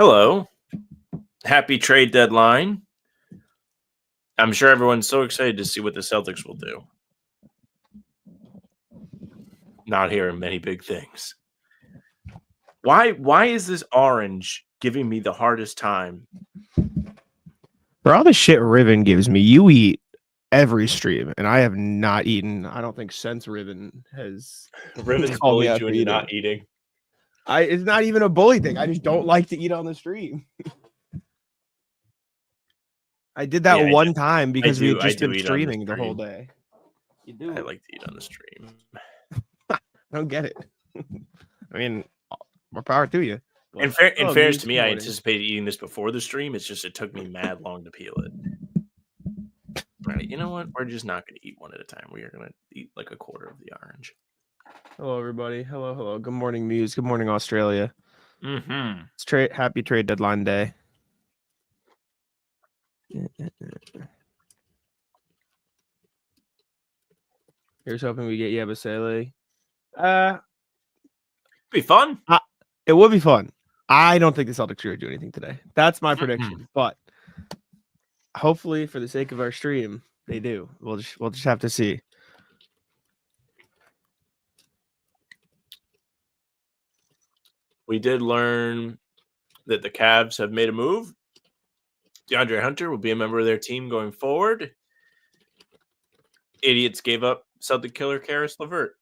Hello. Happy trade deadline. I'm sure everyone's so excited to see what the Celtics will do. Not hearing many big things. Why is this orange giving me the hardest time? For all the shit Riven gives me, you eat every stream, and I have not eaten. I don't think since Riven has Riven's called me bullied out you for into eating. not eating. It's not even a bully thing. I just don't like to eat on the stream. I did that one time because we had just been streaming the whole day. You do. I like to eat on the stream. I don't get it. I mean, more power to you. In fairness to me, I anticipated eating this before the stream. It's just it took me mad long to peel it. All right, you know what? We're just not going to eat one at a time. We are going to eat like a quarter of the orange. Hello, everybody. Hello. Good morning, Muse. Good morning, Australia. Mm-hmm. It's happy trade deadline day. Here's hoping we get Yabusele. Be fun. It would be fun. I don't think the Celtics are going to do anything today. That's my prediction. But hopefully, for the sake of our stream, they do. We'll just have to see. We did learn that the Cavs have made a move. DeAndre Hunter will be a member of their team going forward. Idiots gave up Celtic killer Karis LeVert.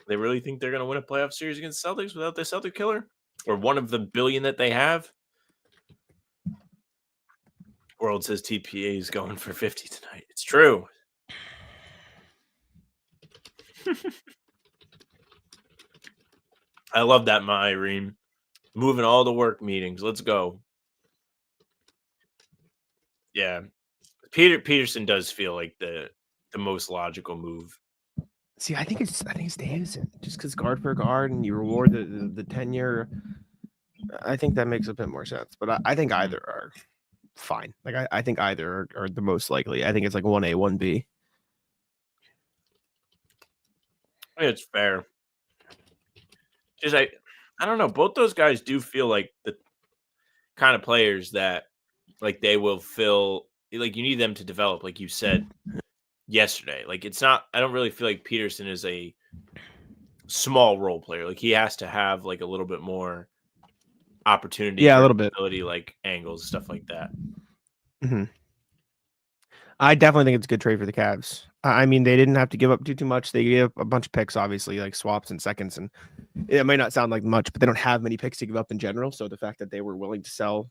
They really think they're going to win a playoff series against the Celtics without the Celtic killer? Or one of the billion that they have? World says TPA is going for 50 tonight. It's true. I love that, Irene. Moving all the work meetings. Let's go. Yeah. Peterson does feel like the most logical move. See, I think it's Davison. Just because guard for guard and you reward the tenure, I think that makes a bit more sense. But I think either are fine. Like I think either are the most likely. I think it's like 1A, 1B. It's fair. Just I don't know. Both those guys do feel like the kind of players that like they will fill. Like you need them to develop, like you said yesterday. Like it's not. I don't really feel like Peterson is a small role player. Like he has to have like a little bit more opportunity. Yeah, a little bit. Like angles, stuff like that. Mm-hmm. I definitely think it's a good trade for the Cavs. I mean, they didn't have to give up too much. They gave up a bunch of picks, obviously, like swaps and seconds. And it might not sound like much, but they don't have many picks to give up in general. So the fact that they were willing to sell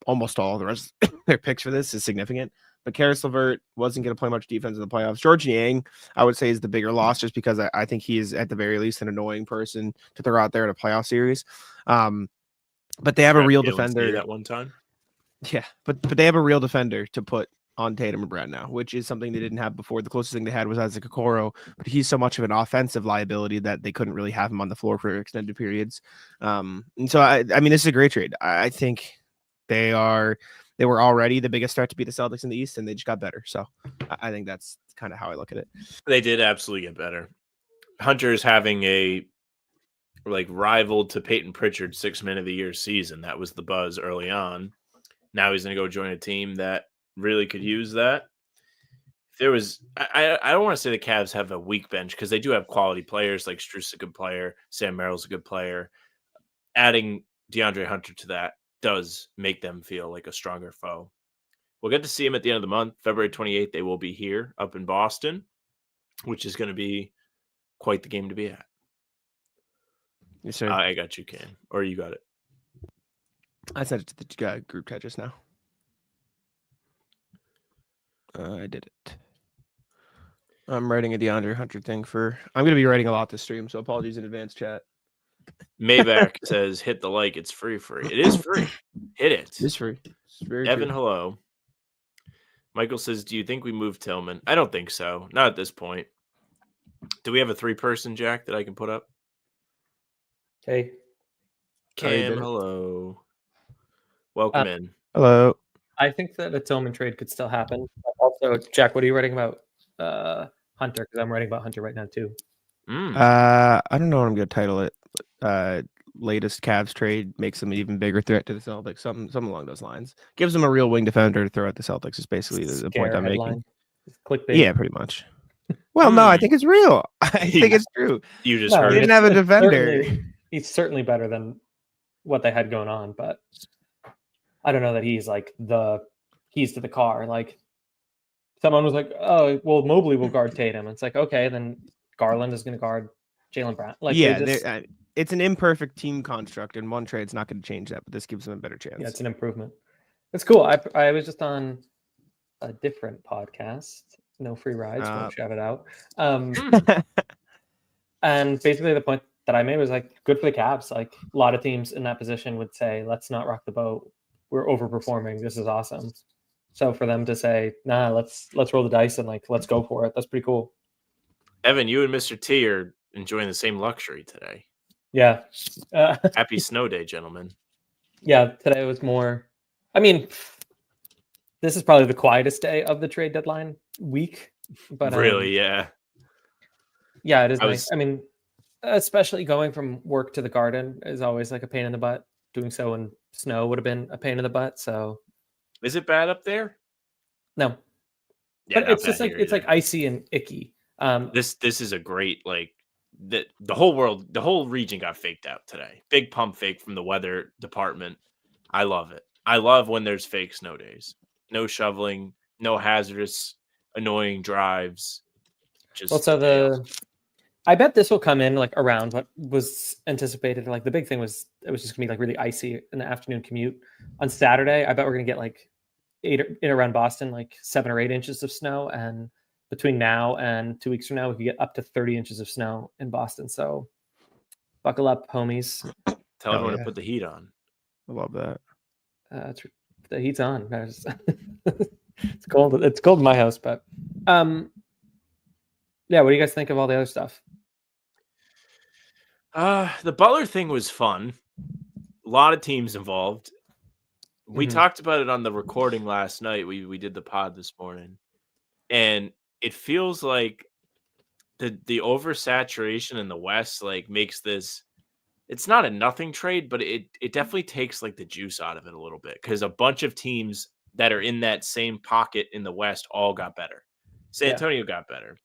almost all the rest of their picks for this is significant. But Karis LeVert wasn't going to play much defense in the playoffs. George Niang, I would say, is the bigger loss just because I think he is, at the very least, an annoying person to throw out there in a playoff series. But they have a real defender. That one time. Yeah, but they have a real defender to put on Tatum and Brad now, which is something they didn't have before. The closest thing they had was Isaac Okoro, but he's so much of an offensive liability that they couldn't really have him on the floor for extended periods. And so, I mean, this is a great trade. I think they were already the biggest threat to beat the Celtics in the East, and they just got better. So I think that's kind of how I look at it. They did absolutely get better. Hunter is having a rival to Peyton Pritchard 6 Man of the Year season. That was the buzz early on. Now he's going to go join a team that really could use that. If there was, I don't want to say the Cavs have a weak bench because they do have quality players. Like Struess a good player, Sam Merrill's a good player. Adding DeAndre Hunter to that does make them feel like a stronger foe. We'll get to see him at the end of the month, February 28th. They will be here up in Boston, which is going to be quite the game to be at. Yes, sir. I got you, Ken, or you got it. I sent it to the group chat just now. I did it. I'm writing a DeAndre Hunter thing I'm going to be writing a lot this stream, so apologies in advance, chat. Mayback says, hit the like. It's free. It is free. Hit it. It's free. It's very Evan, true. hello. Michael says, do you think we move Tillman? I don't think so. Not at this point. Do we have a 3-person, Jack, that I can put up? Hey. Cam, hello. Welcome in. Hello. I think that a Tillman trade could still happen. Also, Jack, what are you writing about Hunter? Because I'm writing about Hunter right now, too. I don't know what I'm going to title it. latest Cavs trade makes them an even bigger threat to the Celtics. Something along those lines. Gives them a real wing defender to throw at the Celtics. Is basically the point Scare I'm headline. making. Clickbait. Yeah, pretty much. Well, no, I think it's real. I think it's true. You just No, I heard They mean, it. didn't have a it's defender. he's certainly better than what they had going on, but I don't know that he's like the keys to the car. Like someone was like, "Oh, well, Mobley will guard Tatum." It's like, okay, then Garland is going to guard Jaylen Brown. Like, Yeah, they just, it's an imperfect team construct, and one trade's not going to change that. But this gives them a better chance. yeah, it's an improvement. It's cool. I was just on a different podcast, no free rides, won't shout it out. And basically the point that I made was like, good for the Cavs. Like a lot of teams in that position would say, let's not rock the boat. We're overperforming. This is awesome. So for them to say, nah, let's roll the dice and like, let's go for it. That's pretty cool. Evan, you and Mr. T are enjoying the same luxury today. Yeah. Happy snow day, gentlemen. Yeah. Today was more, I mean, this is probably the quietest day of the trade deadline week, but really, yeah. Yeah, it is nice. I mean, especially going from work to the garden is always like a pain in the butt. Doing so in snow would have been a pain in the butt. So, is it bad up there? No, yeah, but it's just like it's like icy and icky. This is a great like the whole region got faked out today. Big pump fake from the weather department. I love it. I love when there's fake snow days. No shoveling, no hazardous, annoying drives. Just I bet this will come in like around what was anticipated. Like the big thing was it was just gonna be like really icy in the afternoon commute on Saturday. I bet we're gonna get like in around Boston, like 7 or 8 inches of snow, and between now and 2 weeks from now, we could get up to 30 inches of snow in Boston. So buckle up, homies. Tell everyone to put the heat on. I love that. The heat's on. It's cold. It's cold in my house, but yeah, what do you guys think of all the other stuff? The Butler thing was fun. A lot of teams involved. We talked about it on the recording last night. We did the pod this morning. And it feels like the oversaturation in the West like makes this, it's not a nothing trade, but it definitely takes like the juice out of it a little bit because a bunch of teams that are in that same pocket in the West all got better. San Antonio got better.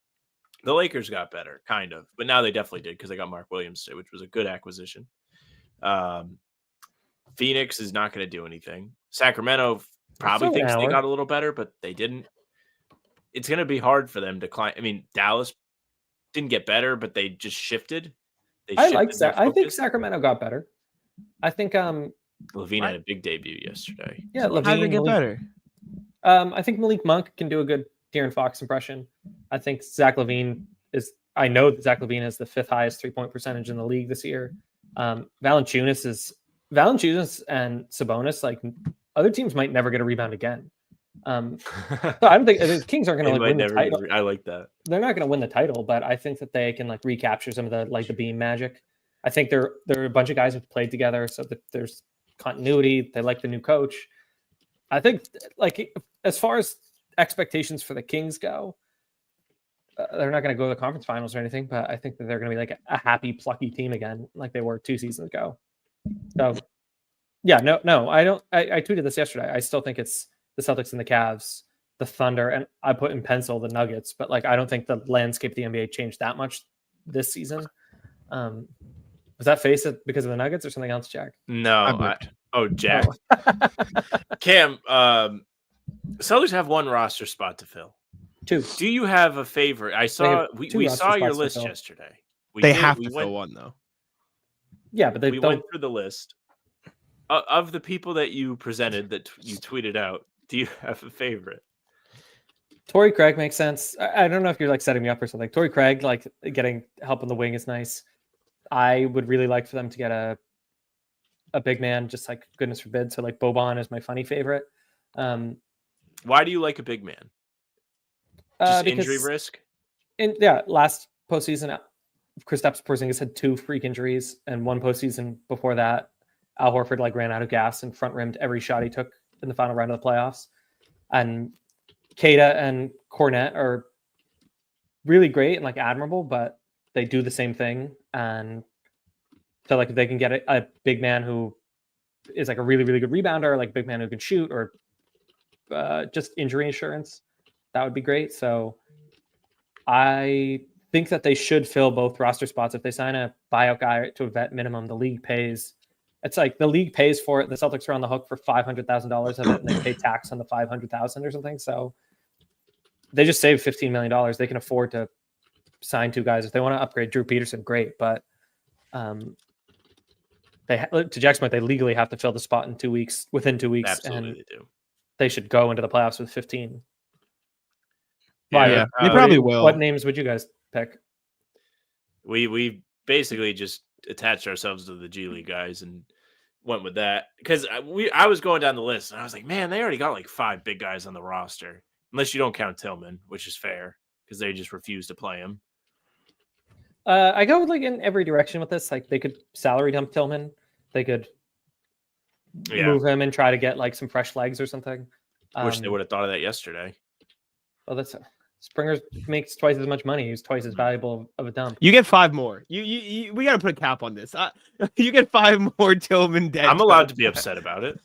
The Lakers got better, kind of, but now they definitely did because they got Mark Williams today, which was a good acquisition. Phoenix is not going to do anything. Sacramento probably thinks they got a little better, but they didn't. It's going to be hard for them to climb. I mean, Dallas didn't get better, but they just shifted. I think Sacramento got better. I think Levine had a big debut yesterday. Yeah, Levine, how did they get better? I think Malik Monk can do a good De'Aaron Fox impression. I think Zach LaVine is. I know that Zach LaVine is the 5th highest 3-point percentage in the league this year. Valanciunas and Sabonis, like other teams might never get a rebound again. So I don't think the Kings aren't going to win the title. I like that. They're not going to win the title, but I think that they can like recapture some of the like the beam magic. I think there are a bunch of guys who've played together, so that there's continuity. They like the new coach. I think like as far as expectations for the Kings go, they're not going to go to the conference finals or anything, but I think that they're going to be like a happy, plucky team again, like they were 2 seasons ago. So, yeah, no, I don't. I tweeted this yesterday. I still think it's the Celtics and the Cavs, the Thunder, and I put in pencil the Nuggets, but like I don't think the landscape of the NBA changed that much this season. Was that face it because of the Nuggets or something else, Jack? No. Jack. Cam, Celtics have 1 roster spot to fill. 2. Do you have a favorite? I saw we saw your list yesterday. They have to fill 1 though. Yeah, but we went through the list of the people that you presented that you tweeted out. Do you have a favorite? Torrey Craig makes sense. I don't know if you're like setting me up or something. Torrey Craig, like getting help on the wing is nice. I would really like for them to get a big man, just like goodness forbid. So like Boban is my funny favorite. Why do you like a big man? Just injury risk? Last postseason, Kristaps Porzingis had 2 freak injuries, and 1 postseason before that, Al Horford like ran out of gas and front rimmed every shot he took in the final round of the playoffs. And Keita and Cornette are really great and like admirable, but they do the same thing, and So like if they can get a big man who is like a really, really good rebounder, like a big man who can shoot, or just injury insurance, that would be great. So I think that they should fill both roster spots. If they sign a buyout guy to a vet minimum, the league pays. It's like the league pays for it. The Celtics are on the hook for $500,000 of it, and they pay tax on the $500,000 or something. So they just save $15 million. They can afford to sign 2 guys. If they want to upgrade Drew Peterson, great. But to Jack's point, they legally have to fill the spot in 2 weeks, within 2 weeks. Absolutely, and they do. They should go into the playoffs with 15. Yeah, they probably will. What names would you guys pick? We basically just attached ourselves to the G League guys and went with that because I was going down the list and I was like, man, they already got like 5 big guys on the roster, unless you don't count Tillman, which is fair because they just refuse to play him. I go like in every direction with this. Like they could salary dump Tillman, they could move him and try to get like some fresh legs or something. Wish they would have thought of that yesterday. Well, that's Springer makes twice as much money. He's twice as valuable of a dump. You get 5 more. We got to put a cap on this. You get 5 more Tillman dead. I'm allowed to be upset about it.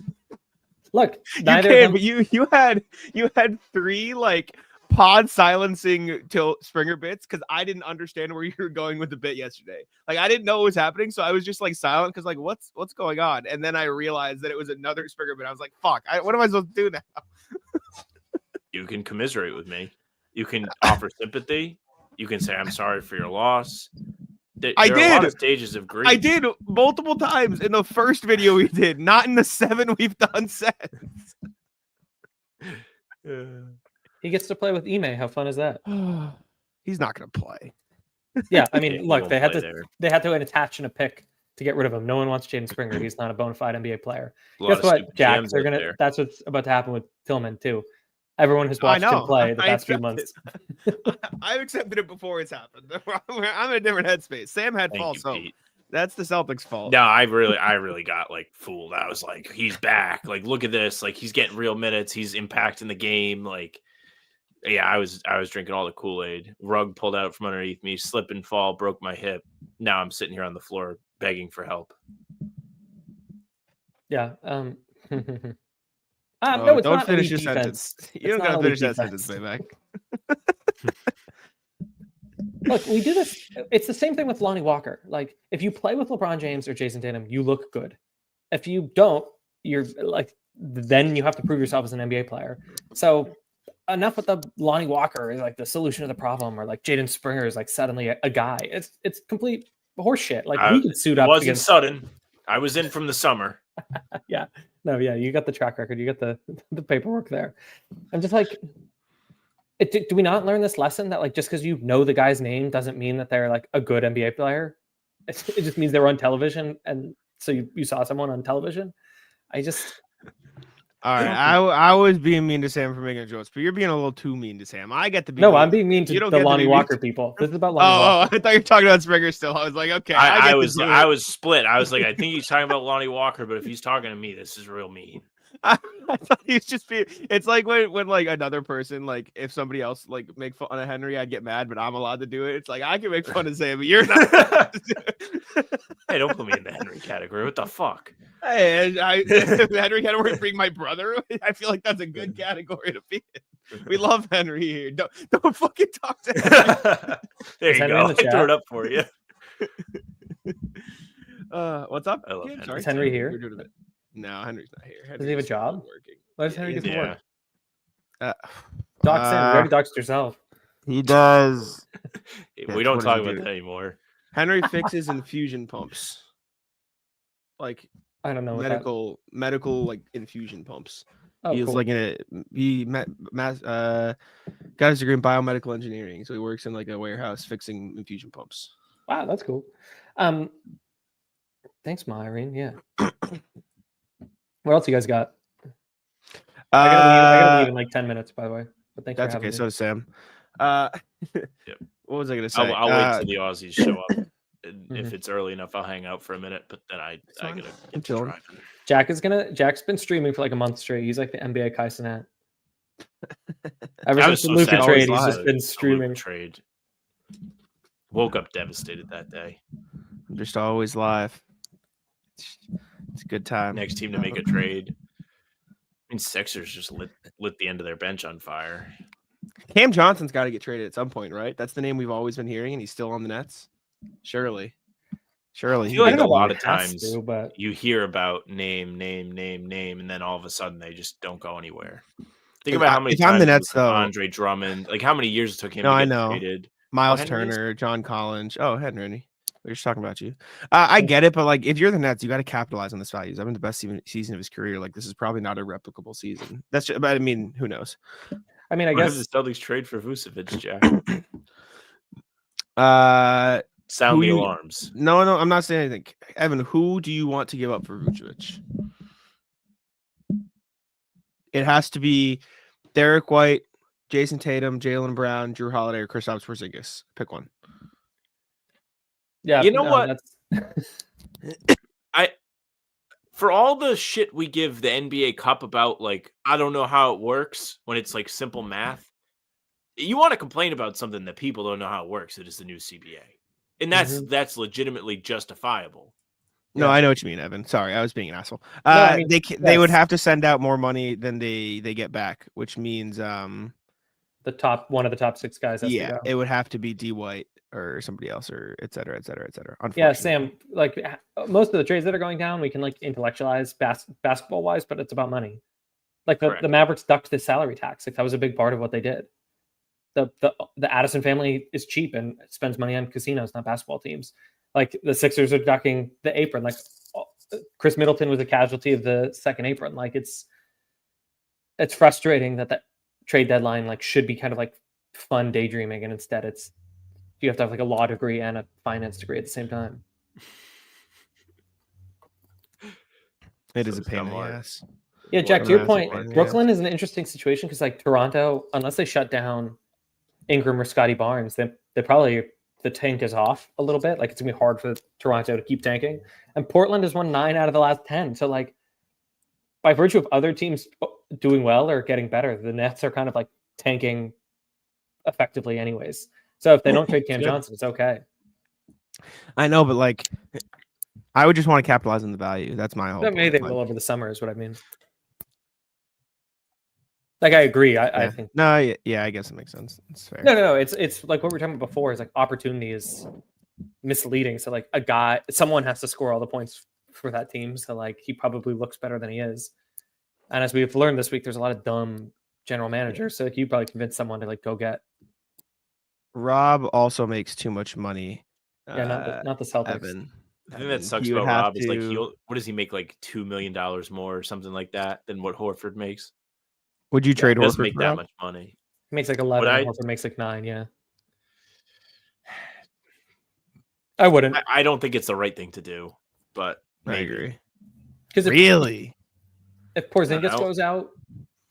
Look, you can, but you had 3 like pod silencing till Springer bits because I didn't understand where you were going with the bit yesterday. Like I didn't know what was happening, so I was just like silent because like what's going on, and then I realized that it was another Springer bit. I was like, fuck, what am I supposed to do now? You can commiserate with me. You can offer sympathy. You can say, I'm sorry for your loss. There are a lot of stages of grief. I did multiple times in the first video we did, not in the 7 we've done since. He gets to play with Ime. How fun is that? He's not going to play. Yeah, I mean, look, they had to attach in a pick to get rid of him. No one wants Jaden Springer. He's not a bona fide NBA player. Guess what, Jack? That's what's about to happen with Tillman too. Everyone has watched him play the past few months. I've accepted it before it's happened. I'm in a different headspace. Sam had false hope. That's the Celtics' fault. No, I really got like fooled. I was like, he's back. Like, look at this. Like, he's getting real minutes. He's impacting the game. Like, yeah, I was drinking all the Kool-Aid. Rug pulled out from underneath me, slip and fall, broke my hip. Now I'm sitting here on the floor begging for help. Yeah. No, it's don't not finish your defense. sentence. You don't got to finish that sentence, Bayback. Look, we do this. It's the same thing with Lonnie Walker. Like, if you play with LeBron James or Jason Tatum, you look good. If you don't, you're like, then you have to prove yourself as an NBA player. So enough with the Lonnie Walker is like the solution to the problem, or like Jaden Springer is like suddenly a guy. It's complete horseshit. Like we could suit up. It wasn't sudden. I was in from the summer. Yeah. No, yeah, you got the track record. You got the paperwork there. I'm just like, do we not learn this lesson that like just because you know the guy's name doesn't mean that they're like a good NBA player? It just means they were on television, and so you saw someone on television. All right, I was being mean to Sam for making jokes, but you're being a little too mean to Sam. I get to be. No, I'm being mean to the Lonnie Walker people. This is about Lonnie Walker. I thought you were talking about Springer still. I was like, okay. I was split. I was like, I think he's talking about Lonnie Walker, but if he's talking to me, this is real mean. I thought he was just being. It's like when like another person, like if somebody else like make fun of Henry, I'd get mad, but I'm allowed to do it. It's like I can make fun of Sam, but you're not allowed to do it. Hey, don't put me in the Henry category. What the fuck? Hey, Henry category bring my brother. I feel like that's a good category to be in. We love Henry here. Don't fucking talk to Henry. There you go. I threw it up for you. What's up? I love Henry. Is Henry here? No, Henry's not here. Does he have a job? Working. Why does Henry get to work? Dox in. You already doxed yourself. He does. We don't talk about that anymore. Henry fixes infusion pumps. Like I don't know medical like infusion pumps. Oh, He's cool. like got his degree in biomedical engineering, so he works in like a warehouse fixing infusion pumps. Wow, that's cool. Thanks, Ma Irene. Yeah. What else you guys got? I gotta leave in like 10 minutes, by the way. But thanks. That's for having okay. me. So does Sam. Yep. What was I gonna say? I'll wait till the Aussies show up. If it's early enough, I'll hang out for a minute. But then I gotta get to driving. Jack's been streaming for like a month straight. He's like the NBA Kai Cenat. Ever since the so Luka sad. trade, he's just been streaming. Trade. Woke up devastated that day. I'm just always live. It's a good time. Next team to make a trade. I mean, Sixers just lit the end of their bench on fire. Cam Johnson's got to get traded at some point, right? That's the name we've always been hearing, and he's still on the Nets. Surely. I feel like a lot of he has times to, but you hear about name, and then all of a sudden they just don't go anywhere. Think about how many if I'm the times it Nets, was like though. Andre Drummond, like how many years it took him No, to I get know. traded. Miles Henry is? Turner, John Collins. Oh, Henry. We're just talking about you. I get it, but like if you're the Nets, you got to capitalize on this value. He's having the best season of his career. Like this is probably not a replicable season. That's just, but I mean, who knows? I mean, I What guess if the Celtics trade for Vucevic, Jack? Sound the alarms. No, I'm not saying anything. Evan, who do you want to give up for Vucevic? It has to be Derek White, Jason Tatum, Jaylen Brown, Drew Holiday, or Kristaps Porzingis. Pick one. Yeah, You know what? For all the shit we give the NBA Cup about, like, I don't know how it works when it's like simple math. You want to complain about something that people don't know how it works. It is the new CBA. And that's legitimately justifiable. No, Yeah. I know what you mean, Evan. Sorry, I was being an asshole. No, I mean, they would have to send out more money than they get back, which means one of the top 6 guys has to go. it would have to be D White or somebody else, or et cetera, et cetera, et cetera. Yeah, Sam, like most of the trades that are going down, we can like intellectualize basketball wise, but it's about money. Like the Mavericks ducked the salary tax. Like that was a big part of what they did. The Addison family is cheap and spends money on casinos, not basketball teams. Like the Sixers are ducking the apron. Like Chris Middleton was a casualty of the second apron. Like it's frustrating that trade deadline like should be kind of like fun daydreaming, and instead you have to have like a law degree and a finance degree at the same time. It is a pain in the ass. Yeah, Jack, to your point, Brooklyn is an interesting situation because like Toronto, unless they shut down Ingram or Scotty Barnes, then they probably the tank is off a little bit. Like it's gonna be hard for Toronto to keep tanking. And Portland has won 9 out of the last 10. So like by virtue of other teams doing well or getting better, the Nets are kind of like tanking effectively anyways. So if they don't trade Cam Johnson, it's okay. I know, but like I would just want to capitalize on the value. That's my whole Maybe they will over the summer is what I mean. Like I agree. I think no, yeah, I guess it makes sense. It's fair. No. It's like what we were talking about before. Is like opportunity is misleading. So like someone has to score all the points for that team. So like he probably looks better than he is. And as we've learned this week, there's a lot of dumb general managers. So like you probably convince someone to like go get. Rob also makes too much money. Yeah, not the Celtics. Evan. I think that sucks about Rob is like what does he make, like $2 million more or something like that than what Horford makes? Would you trade Horford? Doesn't make that much money. He makes like 11. Horford makes like 9. Yeah, I wouldn't. I don't think it's the right thing to do, but maybe. I agree. Because really, if Porzingis goes out,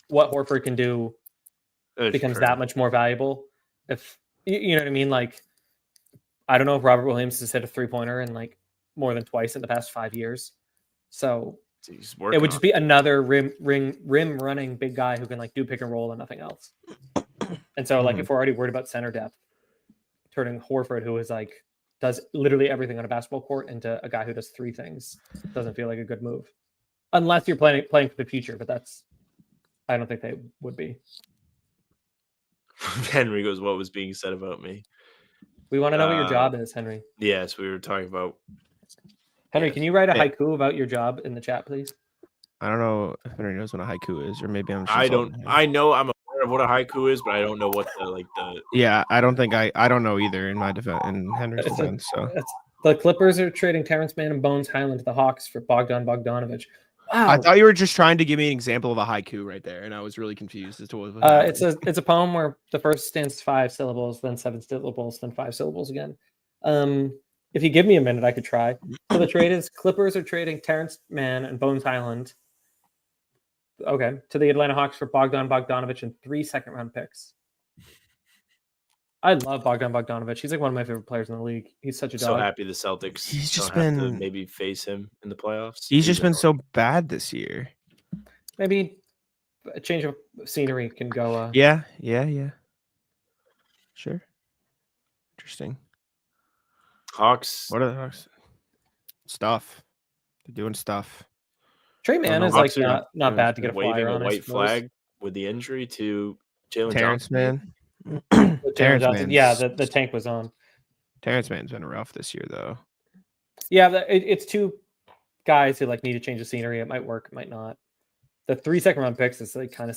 what Horford can do becomes that much more valuable. If you know what I mean, like I don't know if Robert Williams has hit a 3-pointer in like more than twice in the past 5 years, so it would just be another rim running big guy who can like do pick and roll and nothing else. And so like if we're already worried about center depth, turning Horford, who is like does literally everything on a basketball court, into a guy who does 3 things doesn't feel like a good move, unless you're playing for the future. But I don't think they would be. Henry goes, what was being said about me? We want to know what your job is, Henry. Yes, we were talking about. Henry, can you write a haiku about your job in the chat, please? I don't know if Henry knows what a haiku is, or maybe I'm. I don't. I know I'm aware of what a haiku is, but I don't know what the. Yeah, I don't think I don't know either. In my defense, in Henry's defense, so the Clippers are trading Terrence Mann and Bones Highland to the Hawks for Bogdan Bogdanovic. Wow. I thought you were just trying to give me an example of a haiku right there, and I was really confused as to what was it's a poem where the first stands 5 syllables, then 7 syllables, then 5 syllables again. If you give me a minute, I could try. So the trade is Clippers are trading Terrence Mann and Bones Highland. Okay, to the Atlanta Hawks for Bogdan Bogdanovic and 3 second-round picks. I love Bogdan Bogdanovic. He's like one of my favorite players in the league. He's such a dog. So happy the Celtics he's just don't have to maybe face him in the playoffs. He's just been so bad this year. Maybe a change of scenery can go. Yeah. Sure. Interesting. Hawks. What are the Hawks? Stuff. doing stuff. Trey Mann the is like Hawks are not bad to get a waving flyer a on. I white suppose. flag with the injury to Jalen Terrence Johnson. Man. Jalen Terrence Johnson. Mann's, Yeah, the tank was on. Terrence Mann's been rough this year, though. Yeah, it's two guys who like need to change the scenery. It might work, it might not. The 3 second-round picks is like kind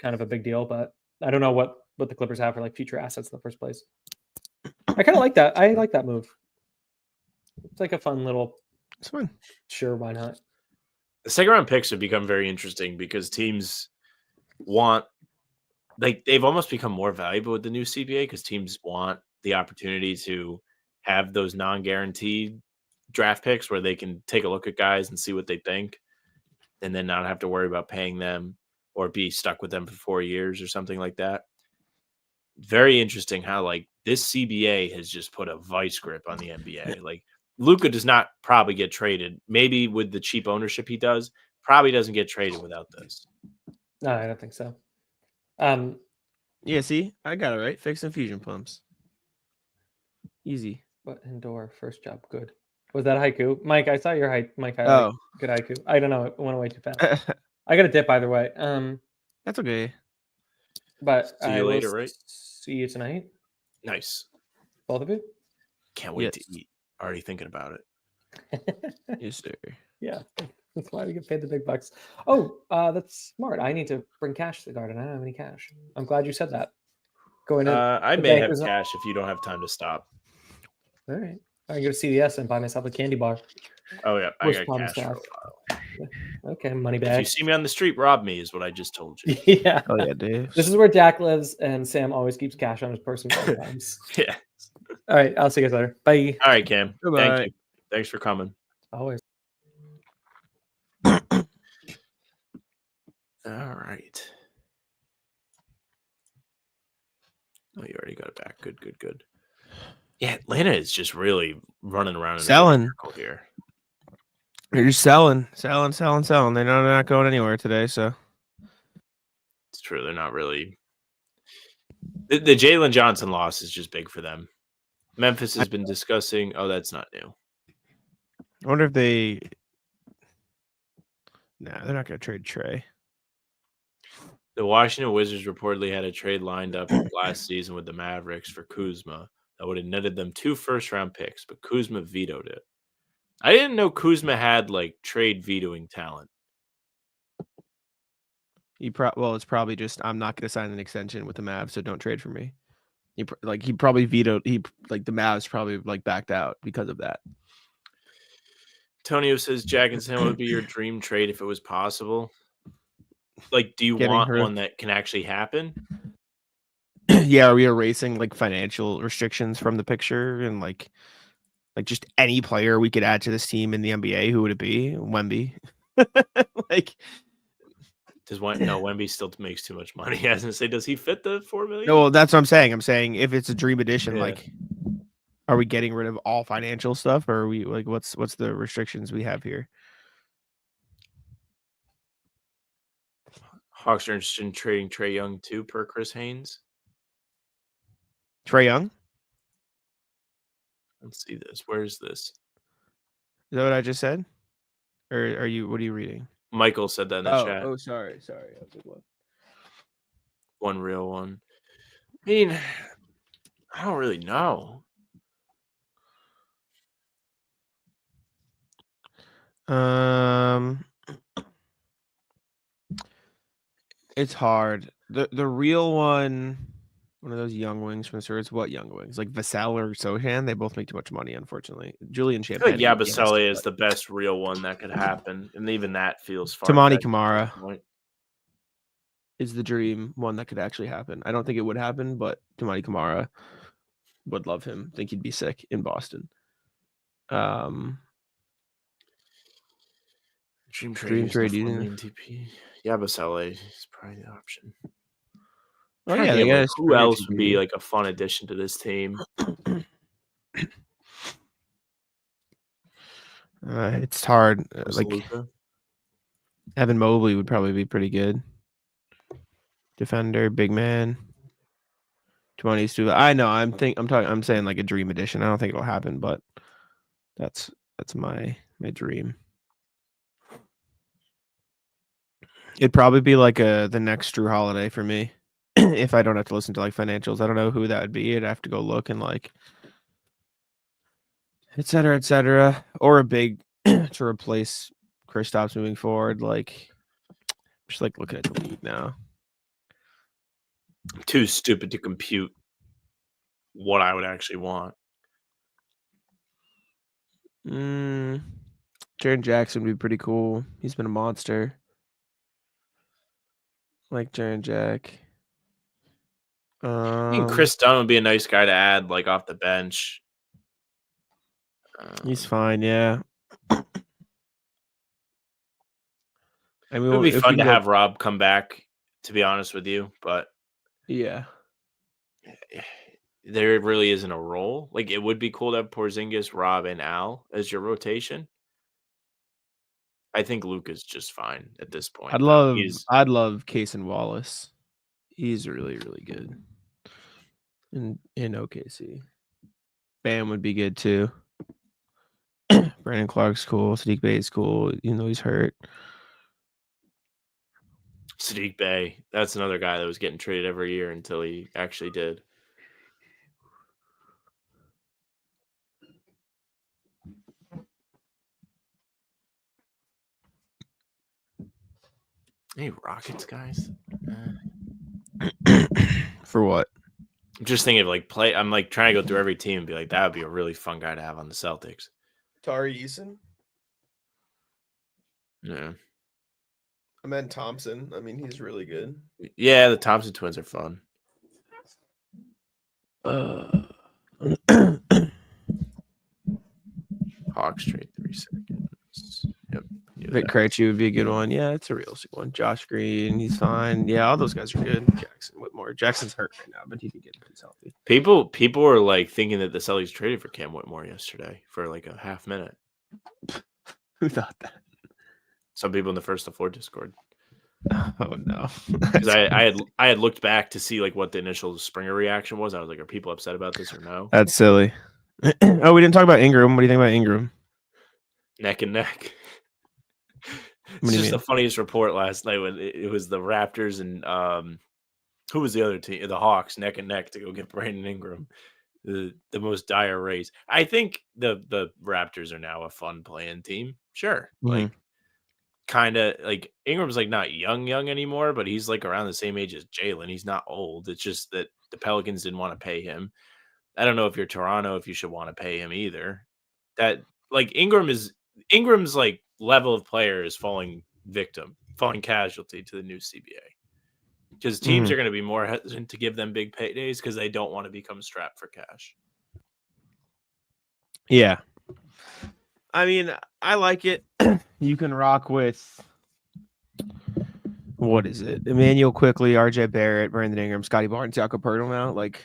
of a big deal, but I don't know what the Clippers have for like future assets in the first place. I kind of like that. I like that move. It's like a fun little. It's fun. Sure, why not? The second-round picks have become very interesting because teams want, like, they've almost become more valuable with the new CBA because teams want the opportunity to have those non-guaranteed draft picks where they can take a look at guys and see what they think and then not have to worry about paying them or be stuck with them for 4 years or something like that. Very interesting how like this CBA has just put a vice grip on the NBA. Like Luka does not probably get traded. Maybe with the cheap ownership he does, probably doesn't get traded without this. No, I don't think so. Yeah, see, I got it right. Fix infusion pumps. Easy. But indoor first job, good. Was that haiku, Mike? I saw your Mike. Good haiku. I don't know. It went away too fast. I got a dip either way. That's okay. But See you later, right? See you tonight. Nice. Both of you. Can't wait to eat. Already thinking about it. Yes, sir. Yeah, that's why we get paid the big bucks. Oh, that's smart. I need to bring cash to the garden. I don't have any cash. I'm glad you said that. Going in. I may have cash if you don't have time to stop. All right. I can go to CVS and buy myself a candy bar. Oh yeah, I got cash for a while. Okay, money bag. If you see me on the street, rob me is what I just told you. Yeah. Oh yeah, Dave. This is where Jack lives, and Sam always keeps cash on his person sometimes. Yeah. All right, I'll see you guys later. Bye. All right, Cam. Goodbye. Thank you. Thanks for coming. Always. All right. Oh, you already got it back. Good. Yeah, Atlanta is just really running around in Selling. a circle here. They're just selling. They're not going anywhere today, so It's true. They're not really. The Jalen Johnson loss is just big for them. Memphis has been discussing. Oh, that's not new. I wonder if they. Nah, they're not going to trade Trey. The Washington Wizards reportedly had a trade lined up last season with the Mavericks for Kuzma that would have netted them 2 first-round picks, but Kuzma vetoed it. I didn't know Kuzma had like trade vetoing talent. Well, it's probably just I'm not going to sign an extension with the Mavs, so don't trade for me. He probably vetoed. The Mavs probably like backed out because of that. Tonio says Jack and Sam would be your dream trade if it was possible. Like, do you want one that can actually happen? Yeah, are we erasing like financial restrictions from the picture and like just any player we could add to this team in the NBA? Who would it be? Wemby. Like, Wemby still makes too much money. I was gonna say, does he fit the $4 million? No, that's what I'm saying. I'm saying if it's a dream edition, Yeah. like, are we getting rid of all financial stuff, or are we like what's the restrictions we have here? Hawks are interested in trading Trae Young too, per Chris Haynes. Trae Young? Let's see this. Where's this? Is that what I just said? Or are you? What are you reading? Michael said that in the chat. Oh, sorry. That was a good one. One real one. I mean, I don't really know. It's hard. The real one of those young wings from the Spurs. What young wings? Like Vassell or Sochan? They both make too much money, unfortunately. Julian I Champagne. feel like Yabusele is the best real one that could happen, and even that feels far. Tamani Kamara is the dream one that could actually happen. I don't think it would happen, but Tamani Kamara would love him. Think he'd be sick in Boston. Dream trade. TP. Yabusele is probably the option. Oh yeah, who else would be like a fun addition to this team? It's hard. Like Evan Mobley would probably be pretty good. Defender, big man. 20s to. I know. I'm saying like a dream edition. I don't think it'll happen, but that's my dream. It'd probably be like the next Drew Holiday for me. If I don't have to listen to like financials. I don't know who that would be. I'd have to go look and like et cetera, or a big to replace Kristaps moving forward. Like, just like looking at the league now. I'm too stupid to compute what I would actually want. Jaren Jackson would be pretty cool. He's been a monster. Like Jaren Jack. I think Chris Dunn would be a nice guy to add, like off the bench. He's fine, yeah. I mean, It would be if fun we to go- have Rob come back, to be honest with you, but Yeah. there really isn't a role. Like, it would be cool to have Porzingis, Rob, and Al as your rotation. I think Luka's just fine at this point. I'd love Case and Wallace. He's really, really good. In OKC. Bam would be good too. Brandon Clark's cool. Sadiq Bey is cool, even though he's hurt. Sadiq Bey, that's another guy that was getting traded every year until he actually did. Any Rockets guys? For what? I'm just thinking of like play. I'm like trying to go through every team and be like, that would be a really fun guy to have on the Celtics. Tari Eason? Yeah. I meant Thompson. I mean, he's really good. Yeah, the Thompson twins are fun. Hawks trade 3 seconds. Yep. Vic Krejci would be a good one. Yeah, it's a realistic one. Josh Green, he's fine. Yeah, all those guys are good. Jackson Whitmore. Jackson's hurt right now, but he can get if he's healthy. People are like thinking that the Celtics traded for Cam Whitmore yesterday for like a half minute. Who thought that? Some people in the First to Four Discord. Oh no. Because I had looked back to see like what the initial Springer reaction was. I was like, are people upset about this or no? That's silly. Oh, we didn't talk about Ingram. What do you think about Ingram? Neck and neck. What It's do you just the mean? funniest report last night when it was the Raptors and who was the other team? The Hawks neck and neck to go get Brandon Ingram. The most dire race. I think the Raptors are now a fun playing team. Sure. Like kind of like Ingram's like not young anymore, but he's like around the same age as Jalen. He's not old. It's just that the Pelicans didn't want to pay him. I don't know if you're Toronto, if you should want to pay him either. That like Ingram's like level of player is falling casualty to the new CBA. Because teams are going to be more hesitant to give them big paydays because they don't want to become strapped for cash. Yeah. I mean, I like it. You can rock with what is it? Emmanuel Quickly, RJ Barrett, Brandon Ingram, Scotty Barnes, Jakob Poeltl now. Like,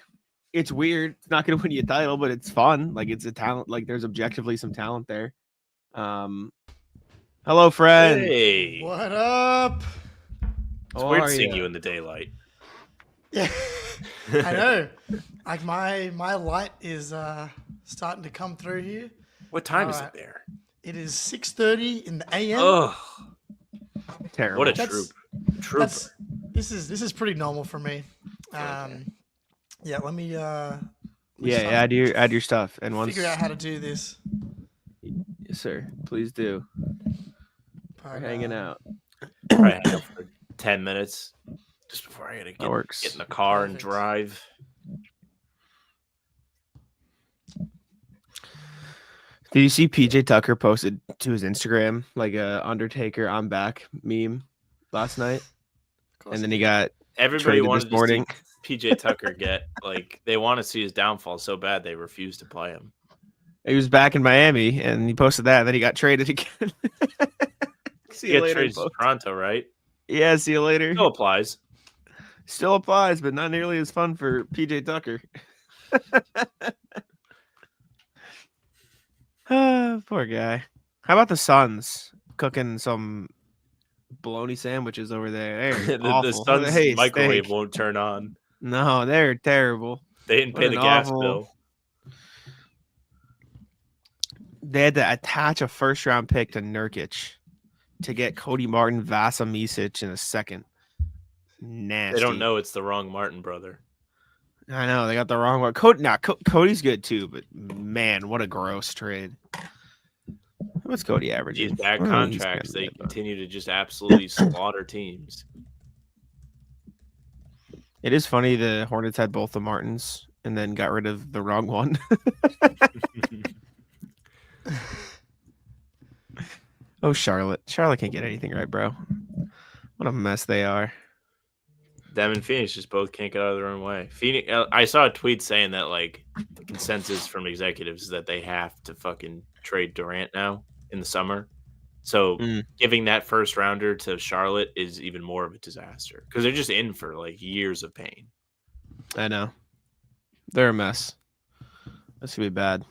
it's weird. It's not going to win you a title, but it's fun. Like, it's a talent. Like, there's objectively some talent there. Hello, friend. Hey, What up? it's weird seeing you in the daylight. Yeah, I know. Like my light is starting to come through here. What time is Alright. it there? It is 6:30 in the AM. Oh, Terrible. what a That's- trooper! This is pretty normal for me. Yeah, let me Yeah, start- add your stuff. And once figure out how to do this. yes, sir, please do. We're But, hanging out. Probably hang out for 10 minutes just before I gotta That works. get in the car and Perfect. drive. Did you see PJ Tucker posted to his Instagram like a Undertaker I'm back meme last night? of course And then I he did. got Everybody traded this wanted morning. to see PJ Tucker get like they want to see his downfall so bad they refuse to play him. He was back in Miami and he posted that, and then he got traded again. See He you got later. traded to folks. Toronto, right? Yeah, see you later. Still applies. Still applies, but not nearly as fun for PJ Tucker. Poor guy. How about the Suns cooking some bologna sandwiches over there? They're the awful. Suns Hey, microwave steak. won't turn on. No, they're terrible. They didn't What pay an the gas awful- bill. They had to attach a first-round pick to Nurkic. to get Cody Martin, Vasa Micic in a second. Nasty. They don't know it's the wrong Martin brother. I know they got the wrong one. Cody's good too, but man, what a gross trade. What's Cody averaging? These bad Well, contracts, he's they kinda good, continue to just absolutely slaughter teams. though. It is funny the Hornets had both the Martins and then got rid of the wrong one. Oh, Charlotte. Charlotte can't get anything right, bro. What a mess they are. Them and Phoenix just both can't get out of their own way. Phoenix, I saw a tweet saying that like the consensus from executives is that they have to fucking trade Durant now in the summer. So giving that first rounder to Charlotte is even more of a disaster because they're just in for like years of pain. I know. They're a mess. That's going to be bad.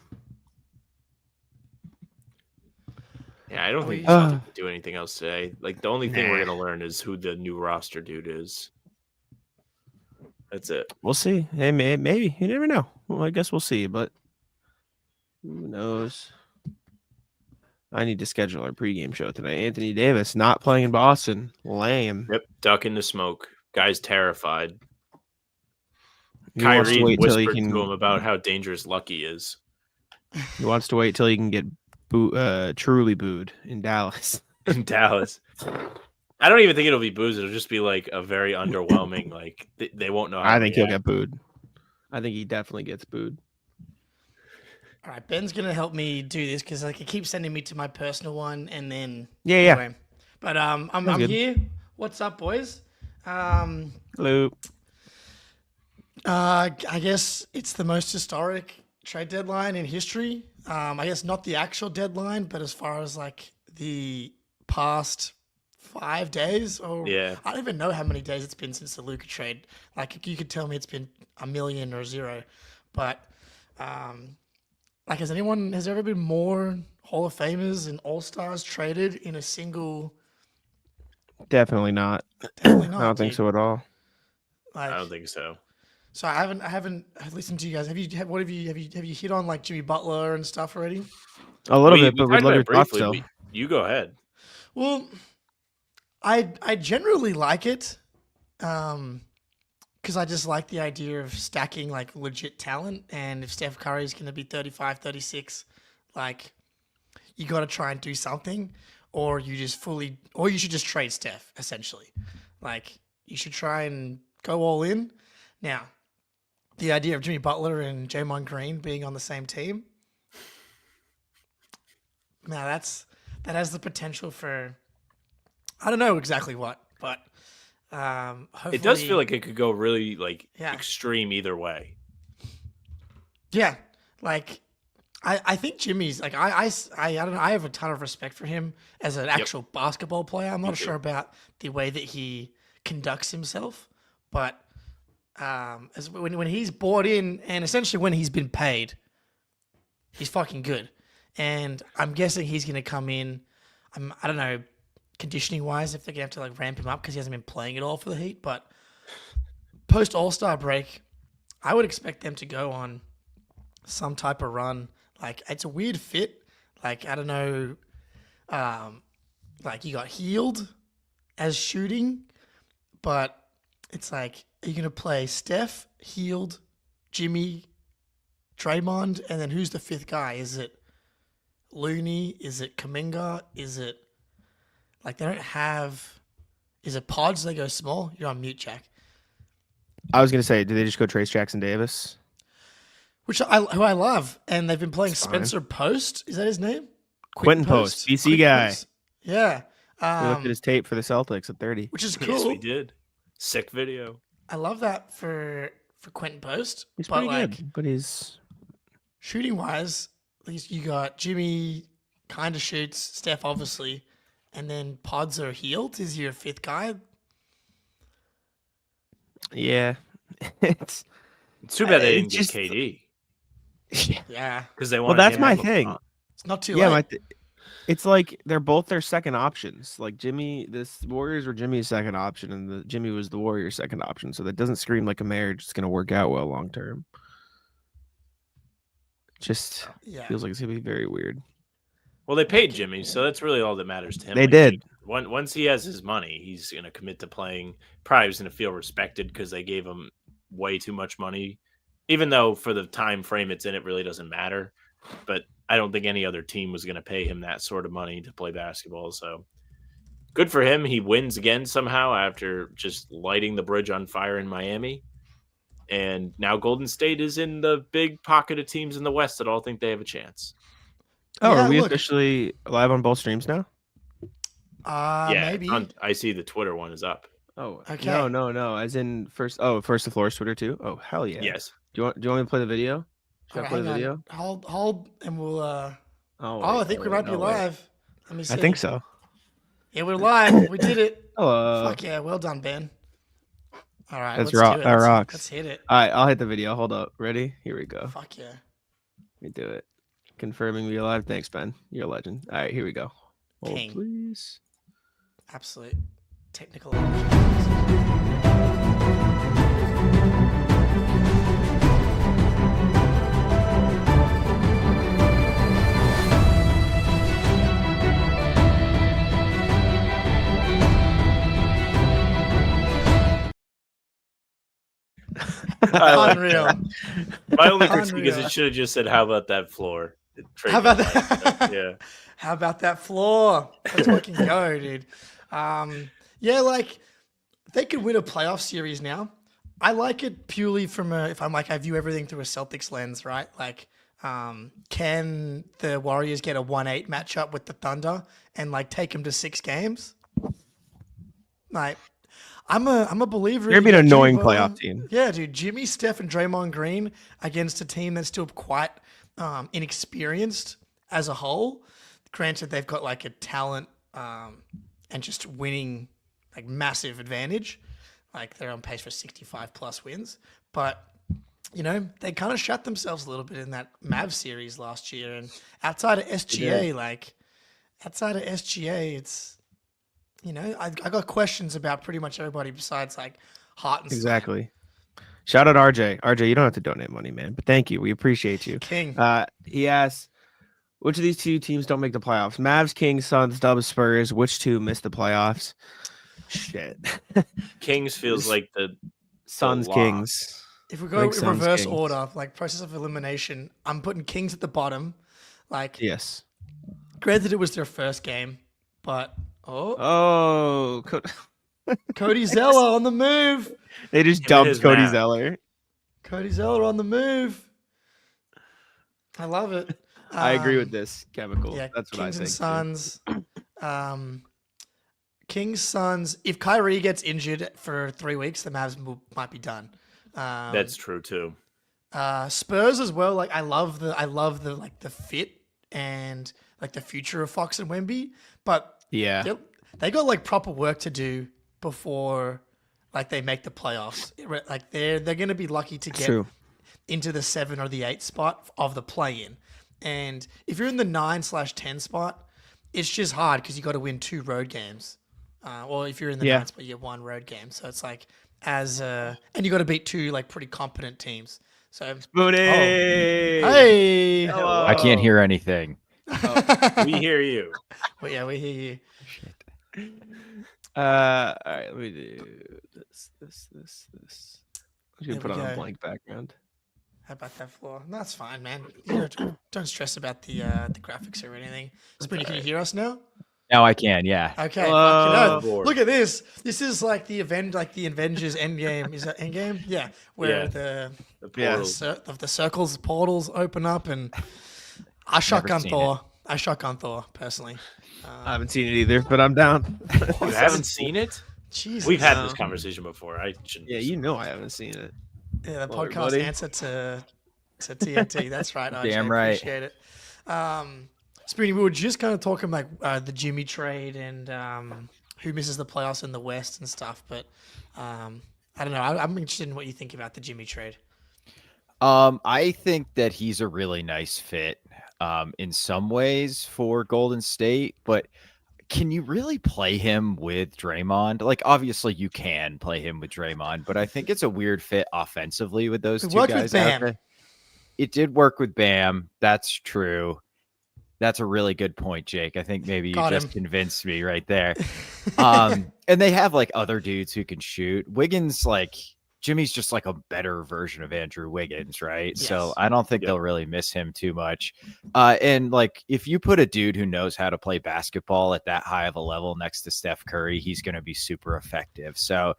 Yeah, I don't think the Celtics can do anything else today. Like the only thing we're gonna learn is who the new roster dude is. That's it. We'll see. Hey, maybe. You never know. Well, I guess we'll see, but who knows? I need to schedule our pregame show tonight. Anthony Davis not playing in Boston. Lame. Yep, duck in the smoke. Guy's terrified. He wants to Kyrie wait till whispered he can. to him about how dangerous Lucky is. He wants to wait till he can get truly booed in Dallas. In Dallas. I don't even think it'll be booze. It'll just be like a very underwhelming. Like they won't know. How I think he'll get booed. I think he definitely gets booed. All right, Ben's gonna help me do this because like it keeps sending me to my personal one, and then Yeah. anyway. But I'm good. here. What's up, boys? Hello. I guess it's the most historic trade deadline in history. I guess not the actual deadline, but as far as like the past 5 days, or Yeah. I don't even know how many days it's been since the Luka trade. Like you could tell me it's been a million or zero, but like has there ever been more Hall of Famers and All Stars traded in a single? Definitely not. Definitely not. I don't think dude. so at all. Like, I don't think so. So I haven't listened to you guys. Have you hit on like Jimmy Butler and stuff already? A little bit, We but we'd talked love about your it thoughts briefly. still. You go ahead. Well, I generally like it, because I just like the idea of stacking like legit talent. And if Steph Curry is going to be 35, 36, like you got to try and do something, or you should just trade Steph essentially. Like you should try and go all in. Now, the idea of Jimmy Butler and Draymond Green being on the same team, now that has the potential for, I don't know exactly what, but hopefully, It does feel like it could go really like Yeah. extreme either way. yeah, like I think Jimmy's like I don't know, I have a ton of respect for him as an actual basketball player. I'm not too. sure about the way that he conducts himself, but as when he's bought in and essentially when he's been paid, he's fucking good. And I'm guessing he's going to come in. I don't know, conditioning wise, if they're going to have to like ramp him up because he hasn't been playing at all for the Heat. But post All-Star break, I would expect them to go on some type of run. Like it's a weird fit. Like I don't know. Like you got Healed as shooting, but it's like, are you going to play Steph, Healed, Jimmy, Draymond, and then who's the fifth guy? Is it Looney? Is it Kuminga? Is it like they don't have? Is it Pods? They go small. You're on mute, Jack. I was gonna say, did they just go Trace Jackson Davis? Who I love, and they've been playing It's fine. Spencer Post. Is that his name? Quentin Post, BC Quentin guy. Post. Yeah. We looked at his tape for the Celtics at 30. Which is Yes, cool. we did. Sick video. I love that for Quentin Post. He's but pretty like good, but he's shooting wise, at least you got Jimmy kind of shoots, Steph obviously, and then Pods are Healed. Is your fifth guy? yeah. It's It's too bad they It's didn't get just- KD Yeah. because they well, wanted. that's him my to- thing. It's not too Yeah, late. it's like they're both their second options. Like this Warriors were Jimmy's second option, and the Jimmy was the Warriors' second option. So that doesn't scream like a marriage that's gonna work out well long term. Just Yeah. feels like it's gonna be very weird. Well, they paid Jimmy, so that's really all that matters to him. They Like, did. Once he has his money, he's going to commit to playing. Probably he's going to feel respected because they gave him way too much money, even though for the time frame it's in, it really doesn't matter. But I don't think any other team was going to pay him that sort of money to play basketball. So good for him. He wins again somehow after just lighting the bridge on fire in Miami. And now Golden State is in the big pocket of teams in the West that all think they have a chance. Oh, Yeah, are we look. officially live on both streams now? Maybe. I see the Twitter one is up. Oh, Okay. No. As in first. Oh, first the floor's Twitter too. Oh, hell yeah. Yes. Do you want me to play the video? Should I Alright, play the hang video? on. Hold, and we'll. Oh, I think we might be live. Let me see. I think so. Yeah, we're live. We did it. Oh, Fuck yeah! Well done, Ben. All right, That's let's rock- do it. that rocks. Let's hit it. all right. I'll hit the video. Hold up. Ready? Here we go. Fuck yeah! Let me do it. Confirming we are live. Thanks, Ben. You're a legend. All right, here we go. Hold, King. please. Absolute technical. opportunities. Unreal. My only critique is Unreal. it should have just said, "How about that floor?" How about that? Yeah. How about that floor? Let's fucking go, dude. Yeah, like they could win a playoff series now. I like it purely from if I'm like I view everything through a Celtics lens, right? Like, can the Warriors get a 1-8 matchup with the Thunder and like take them to 6 games? Like, I'm a believer. You're in being an Jimmy annoying Butler. playoff team. Yeah, dude. Jimmy, Steph, and Draymond Green against a team that's still quite inexperienced as a whole. Granted, they've got like a talent and just winning like massive advantage. Like they're on pace for 65 plus wins. But, you know, they kind of shut themselves a little bit in that Mavs series last year. And outside of SGA, it's, you know, I got questions about pretty much everybody besides like Hart and Slam. Exactly. Shout out RJ. RJ, you don't have to donate money, man, but thank you. We appreciate you. King. He asked, which of these two teams don't make the playoffs? Mavs, Kings, Suns, Dubs, Spurs. Which two miss the playoffs? Shit. Kings feels like the Suns, lock. Kings. If we go Think in Suns, reverse Kings. order, like process of elimination, I'm putting Kings at the bottom. Like, Yes. granted, it was their first game, but Cody Zeller on the move. They just Him and dumped his Cody Mavs. Zeller. Cody Zeller on the move. I love it. I agree with this, Chemical. Yeah, That's what Kings I and think. Suns. Kings, Suns. If Kyrie gets injured for 3 weeks, the Mavs might be done. That's true too. Spurs as well. Like I love the like the fit and like the future of Fox and Wemby, but Yeah. they got like proper work to do before like they make the playoffs. Like they're going to be lucky to get True. into the 7 or the 8 spot of the play-in. And if you're in the 9/10 spot, it's just hard because you got to win 2 road games. Or if you're in the 9 spot, you have 1 road game. So it's like and you got to beat 2 like pretty competent teams. So Mooney. hey, Hello. I can't hear anything. We hear you. well, yeah, we hear you. All right, let me do this. I'm just There gonna put we on a go. blank background. How about that floor? No, that's fine, man. Don't stress about the graphics or anything. Spoony, can you hear us now? Now I can, yeah. Okay. Hello. fucking hell. Look at this. This is like the Avengers Endgame. Is that Endgame? Yeah. Where Yeah. the Yeah. the circles, portals open up, and I shotgun seen Thor. I shotgun Thor personally. I haven't seen it either, but I'm down. You haven't seen it? Jesus. We've had No. this conversation before. I shouldn't. Yeah, you know I haven't seen it. Yeah, the Well, podcast everybody. answer to TNT. That's right. RJ, Damn right. Appreciate it. Spoony, we were just kind of talking like the Jimmy trade and who misses the playoffs in the West and stuff. But I don't know. I'm interested in what you think about the Jimmy trade. I think that he's a really nice fit in some ways for Golden State, but can you really play him with Draymond? Like, obviously you can play him with Draymond, but I think it's a weird fit offensively with those It two worked with guys out Bam. there. It did work with Bam. That's true. That's a really good point, Jake. I think maybe you Got just him. convinced me right there. And they have like other dudes who can shoot. Wiggins, like Jimmy's just like a better version of Andrew Wiggins, right? So Yes. I don't think they'll really miss him too much. And like if you put a dude who knows how to play basketball at that high of a level next to Steph Curry, he's going to be super effective. So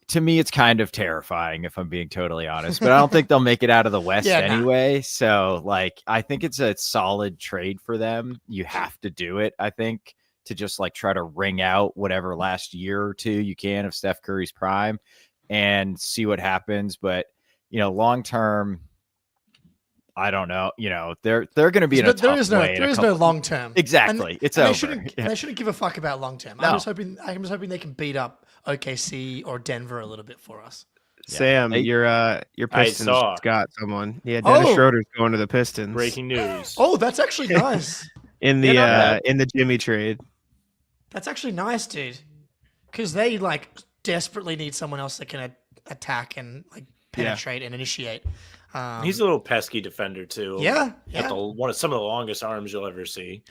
to me, it's kind of terrifying if I'm being totally honest, but I don't think they'll make it out of the West Yeah, nah. anyway. So like, I think it's a solid trade for them. You have to do it, I think, to just like try to wring out whatever last year or two you can of Steph Curry's prime and see what happens. But, you know, long term, I don't know. You know, they're going to be in a There tough is no way in a there is couple- no long term. Exactly. It's and over. They shouldn't give a fuck about long term. No. I'm just hoping they can beat up OKC or Denver a little bit for us. Yeah. Sam, Hey, your Pistons saw. got someone. Yeah, Dennis Oh. Schroeder's going to the Pistons. Breaking news. Oh, that's actually nice. in the Yeah, not in the Jimmy trade. That's actually nice, dude. Because they like desperately need someone else that can attack and like penetrate and initiate. He's a little pesky defender too. yeah, Got yeah. some of the longest arms you'll ever see.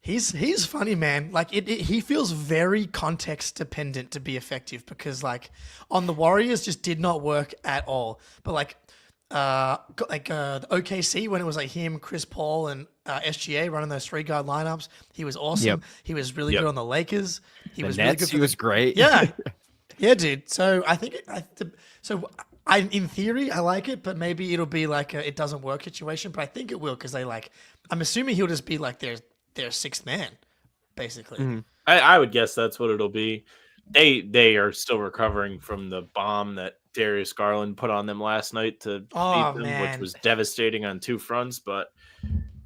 He's funny, man. Like he feels very context dependent to be effective because like on the Warriors just did not work at all. But like the OKC when it was like him, Chris Paul, and SGA running those 3-guard lineups, he was awesome. Yep. He was really Yep. good on the Lakers. He The was Nets, really good. he was great. Yeah, yeah, dude. So I think in theory, I like it, but maybe it'll be like a it doesn't work situation. But I think it will because I'm assuming he'll just be like their sixth man, basically. Mm-hmm. I would guess that's what it'll be. They are still recovering from the bomb that Darius Garland put on them last night to beat them, man. which was devastating on two fronts. But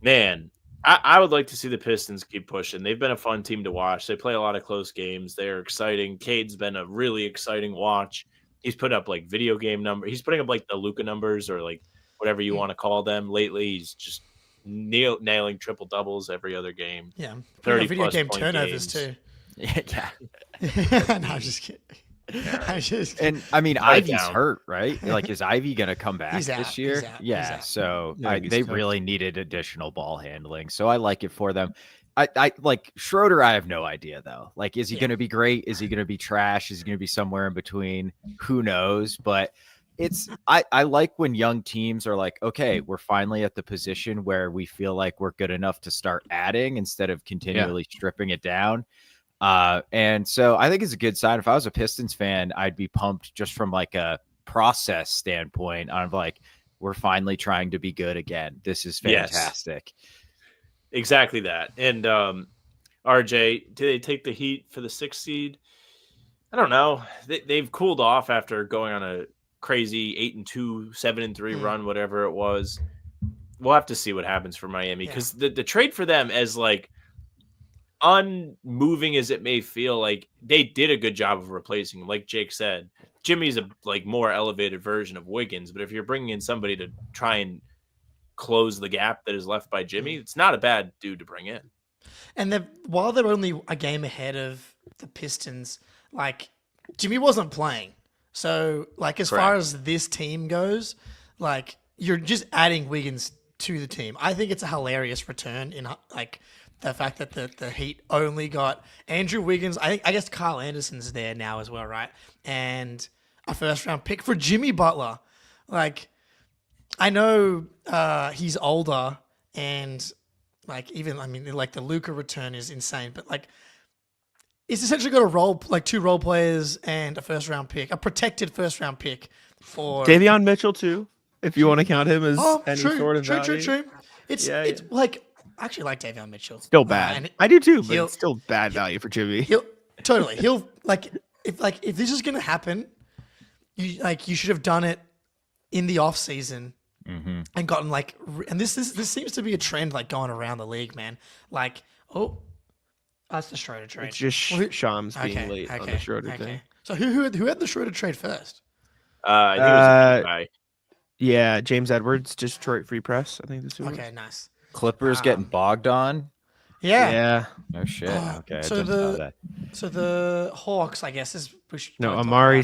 man, I would like to see the Pistons keep pushing. They've been a fun team to watch. They play a lot of close games. They're exciting. Cade's been a really exciting watch. He's put up like video game number. He's putting up like the Luka numbers or like whatever you want to call them lately. He's just nailing triple doubles every other game. Yeah, 30 video plus game point turnovers games. too. Yeah. No, I'm just kidding. I'm just kidding. And I mean, Lie Ivy's down. hurt, right? Like, is Ivy going to come back He's out. this year? He's out. He's Yeah. out. So Yeah, he's they tough. really needed additional ball handling. So I like it for them. I like Schroeder. I have no idea though. Like, is he going to be great? Is he going to be trash? Is he going to be somewhere in between? Who knows? But I like when young teams are like, okay, we're finally at the position where we feel like we're good enough to start adding instead of continually stripping it down. And so I think it's a good sign. If I was a Pistons fan, I'd be pumped just from like a process standpoint on like, we're finally trying to be good again. This is Yes. fantastic. Exactly that. And RJ, do they take the Heat for the 6th seed? I don't know. They've cooled off after going on a crazy 8-2, 7-3 run, whatever it was. We'll have to see what happens for Miami because the trade for them, as like unmoving as it may feel, like they did a good job of replacing him. Like Jake said, Jimmy's a like more elevated version of Wiggins, but if you're bringing in somebody to try and close the gap that is left by Jimmy, it's not a bad dude to bring in. And while they're only a game ahead of the Pistons, like Jimmy wasn't playing. So like as far as this team goes, like you're just adding Wiggins to the team. I think it's a hilarious return in like the fact that the Heat only got Andrew Wiggins. I guess Kyle Anderson's there now as well, right? And a 1st-round pick for Jimmy Butler. Like I know he's older and like even like the Luka return is insane, but like it's essentially got two role players and a 1st-round pick, a protected 1st-round pick for Davion Mitchell too, if you want to count him as any sort of value. True. It's like I actually like Davion Mitchell. Still bad. And I do too, but it's still bad value for Jimmy. He'll like if this is gonna happen, you should have done it in the off season. And gotten like, and this seems to be a trend like going around the league, man. Like, that's the Schroeder trade. It's just Shams being late on the Schroeder thing. So who had the Schroeder trade first? I think it was a guy. Yeah, James Edwards, Detroit Free Press. I think this is Okay, nice. Clippers getting bogged on. Yeah. Yeah. No shit. Okay. I so didn't know that. So the Hawks, I guess, is Amari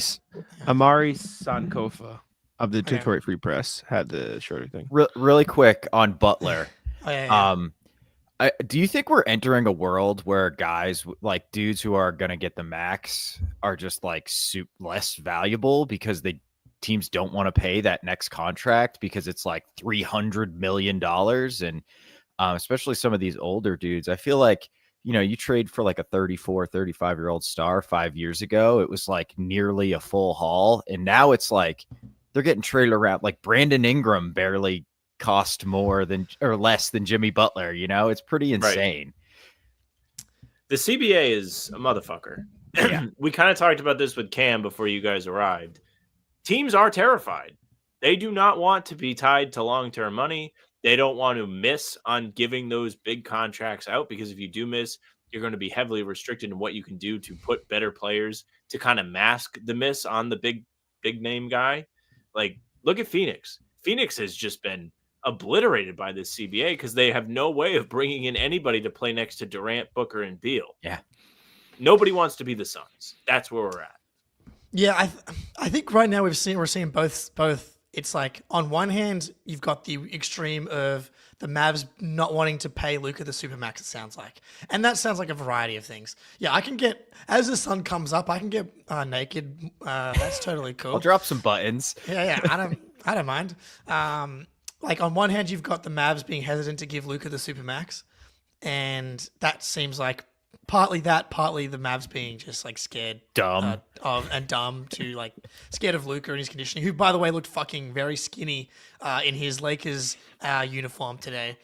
Sankofa of the Detroit Free Press had the Schroeder thing. Really quick on Butler. Oh, yeah. Do you think we're entering a world where guys like dudes who are going to get the max are just like less valuable because teams don't want to pay that next contract because it's like $300 million? And especially some of these older dudes, I feel like, you trade for like a 34, 35-year-old star 5 years ago. It was like nearly a full haul. And now it's like they're getting traded around. Like Brandon Ingram barely cost more than or less than Jimmy Butler. It's pretty insane. Right. The CBA is a motherfucker. Yeah. We kind of talked about this with Cam before you guys arrived. Teams are terrified. They do not want to be tied to long-term money. They don't want to miss on giving those big contracts out, because if you do miss, you're going to be heavily restricted in what you can do to put better players to kind of mask the miss on the big name guy. Like, look at Phoenix. Phoenix has just been obliterated by this CBA because they have no way of bringing in anybody to play next to Durant, Booker, and Beal. Yeah. Nobody wants to be the Suns. That's where we're at. Yeah, I think right now we're seeing both. It's like on one hand you've got the extreme of the Mavs not wanting to pay Luka the supermax. It sounds like, and that sounds like a variety of things. Yeah, I can get, as the sun comes up, I can get naked. That's totally cool. I'll drop some buttons. Yeah, I don't mind. Like on one hand, you've got the Mavs being hesitant to give Luka the supermax, and that seems like partly the Mavs being just like scared, dumb to like scared of Luka and his conditioning, who by the way looked fucking very skinny in his Lakers uniform today.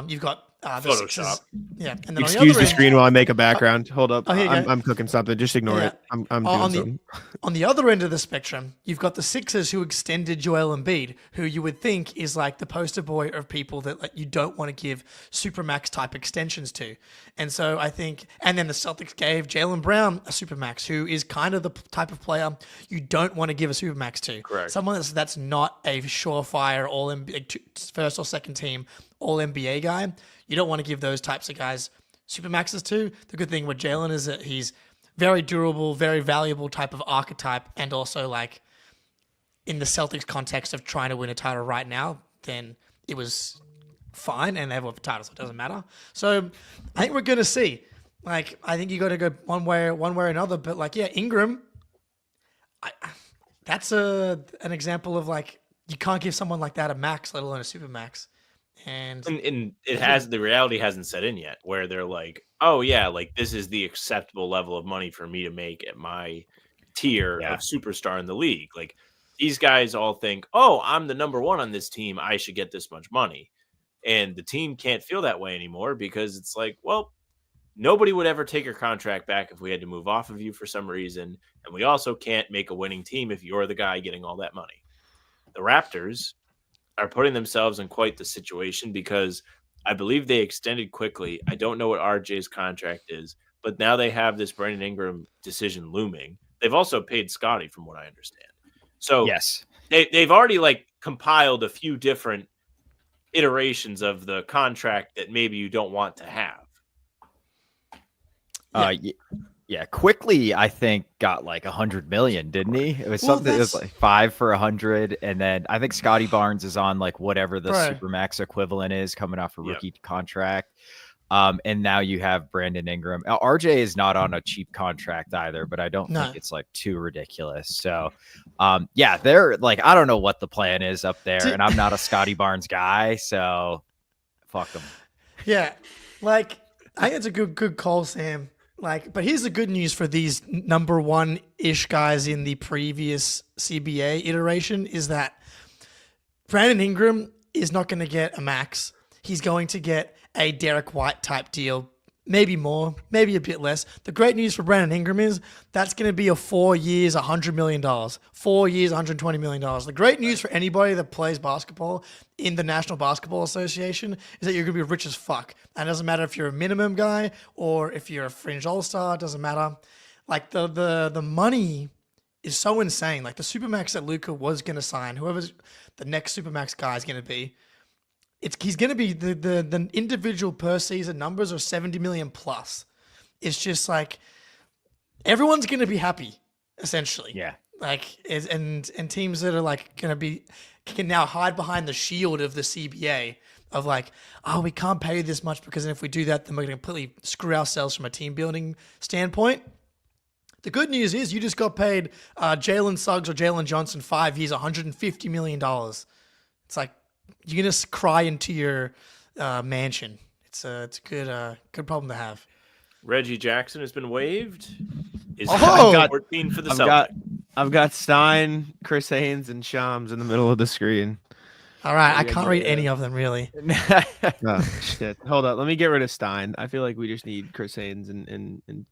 You've got the Sixers. Yeah, and then Excuse the end, screen while I make a background. Hold up, here you go. I'm cooking something. Just ignore it. I'm doing something. On the other end of the spectrum, you've got the Sixers who extended Joel Embiid, who you would think is like the poster boy of people that like you don't want to give supermax type extensions to. And so I think, and then the Celtics gave Jaylen Brown a supermax, who is kind of the type of player you don't want to give a supermax to. Correct. Someone that's not a surefire first or second team all NBA guy. You don't want to give those types of guys supermaxes to. The good thing with Jaylen is that he's very durable, very valuable type of archetype, and also like in the Celtics context of trying to win a title right now, then it was fine, and they have a title, so it doesn't matter. So I think we're gonna see. Like, I think you got to go one way or another. But like, yeah, Ingram, that's an example of like you can't give someone like that a max, let alone a super max. And the reality hasn't set in yet, where they're like, oh yeah, like this is the acceptable level of money for me to make at my tier of superstar in the league. Like, these guys all think, oh, I'm the number one on this team, I should get this much money. And the team can't feel that way anymore, because it's like, well, nobody would ever take your contract back if we had to move off of you for some reason. And we also can't make a winning team if you're the guy getting all that money. The Raptors are putting themselves in quite the situation, because I believe they extended quickly. I don't know what RJ's contract is, but now they have this Brandon Ingram decision looming. They've also paid Scotty, from what I understand. So yes, they've already like compiled a few different iterations of the contract that maybe you don't want to have. Yeah. Quickly, I think got like 100 million, didn't he? It was something. It was like 5 for 100, and then I think Scotty Barnes is on like whatever the supermax equivalent is, coming off a rookie contract. And now you have Brandon Ingram. Now, RJ is not on a cheap contract either, but I don't think it's like too ridiculous. So, they're like, I don't know what the plan is up there, and I'm not a Scotty Barnes guy, so fuck them. Yeah, like I think it's a good call, Sam. Like, but here's the good news for these number one-ish guys in the previous CBA iteration is that Brandon Ingram is not going to get a max. He's going to get a Derek White type deal, maybe more, maybe a bit less. The great news for Brandon Ingram is that's going to be a 4 years, $100 million, 4 years, $120 million. The great news for anybody that plays basketball in the National Basketball Association is that you're going to be rich as fuck. And it doesn't matter if you're a minimum guy or if you're a fringe all-star, it doesn't matter. Like the money is so insane. Like the Supermax that Luka was going to sign, whoever's the next Supermax guy is going to be, he's going to be the individual per season numbers are 70 million plus. It's just like everyone's going to be happy essentially. Yeah. Like and teams that are like going to be can now hide behind the shield of the CBA of like, oh, we can't pay you this much because if we do that, then we're going to completely screw ourselves from a team building standpoint. The good news is you just got paid Jalen Suggs or Jalen Johnson 5 years, $150 million. It's like you're going to cry into your mansion. It's a good problem to have. Reggie Jackson has been waived. Is Oh! 14 for the I've Celtics. got Stein, Chris Haynes, and Shams in the middle of the screen. All right, I Maybe I can't do read that. any of them really. Oh, shit. Hold up. Let me get rid of Stein. I feel like we just need Chris Haynes and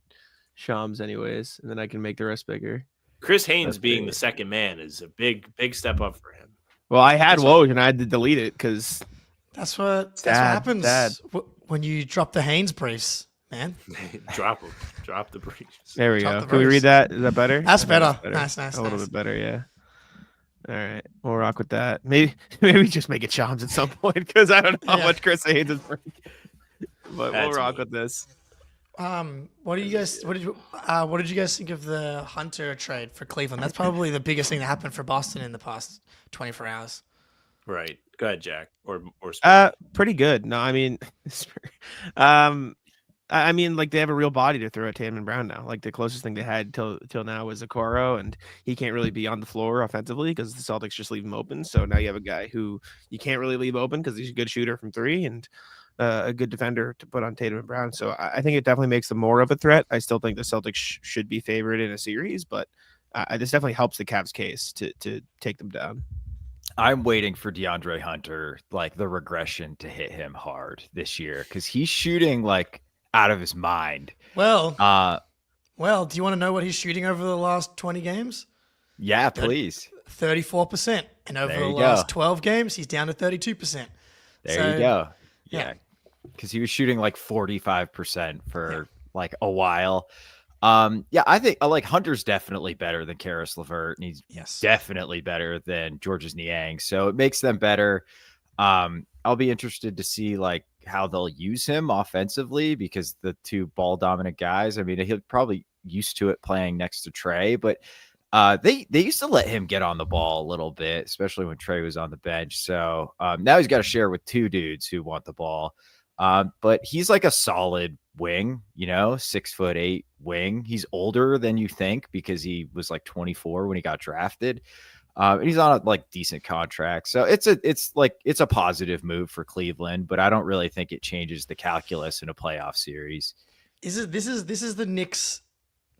Shams anyways, and then I can make the rest bigger. Chris Haynes That's being big. the second man is a big step up for him. Well, I had Woj and I had to delete it because That's what Sad, happens sad. when you drop the Haynes briefs, man. Drop him. Drop the breach. there we Drop go. the Can we brace. read that? Is that better? That's I think better. that's Nice. A little bit better, yeah. All right, we'll rock with that. Maybe just make it Shams at some point because I don't know how Yeah. much Chris Haynes is bringing. But we'll That's rock me. with this. What did you guys think of the Hunter trade for Cleveland? That's probably the biggest thing that happened for Boston in the past 24 hours. Right. Go ahead, Jack. Or Pretty good. No, I mean, I mean, like they have a real body to throw at Tatum and Brown now. Like the closest thing they had till now was Okoro, and he can't really be on the floor offensively because the Celtics just leave him open. So now you have a guy who you can't really leave open because he's a good shooter from three and a good defender to put on Tatum and Brown. So I think it definitely makes them more of a threat. I still think the Celtics should be favored in a series, but this definitely helps the Cavs' case to take them down. I'm waiting for DeAndre Hunter, like the regression to hit him hard this year because he's shooting like out of his mind. Well, Uh, do you want to know what he's shooting over the last 20 games? yeah, please. 34%. And over There the you last go. 12 games, he's down to 32%. There So, you go. yeah. Yeah. Because he was shooting like 45% for like a while. Yeah, I think like Hunter's definitely better than Karis LeVert, and he's Yes. definitely better than Georges Niang. So it makes them better. I'll be interested to see like how they'll use him offensively because the two ball dominant guys, I mean, he'll probably used to it playing next to Trey, but they used to let him get on the ball a little bit, especially when Trey was on the bench. So now he's got to share with two dudes who want the ball. But he's like a solid wing, 6'8" wing. He's older than you think because he was like 24 when he got drafted. And he's on a like decent contract. So it's a positive move for Cleveland, but I don't really think it changes the calculus in a playoff series. This is the Knicks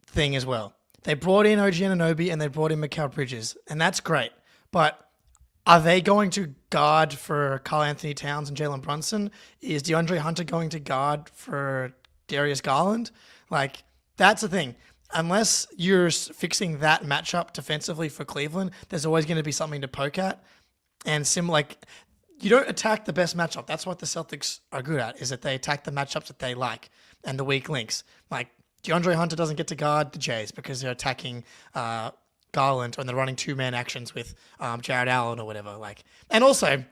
thing as well. They brought in OG Anunoby and they brought in Mikal Bridges, and that's great. But are they going to guard for Karl Anthony Towns and Jalen Brunson? Is DeAndre Hunter going to guard for Darius Garland? Like, that's the thing. Unless you're fixing that matchup defensively for Cleveland, there's always going to be something to poke at. And you don't attack the best matchup. That's what the Celtics are good at, is that they attack the matchups that they like and the weak links. Like, DeAndre Hunter doesn't get to guard the Jays because they're attacking Garland and they're running two-man actions with Jared Allen or whatever. Like, and also,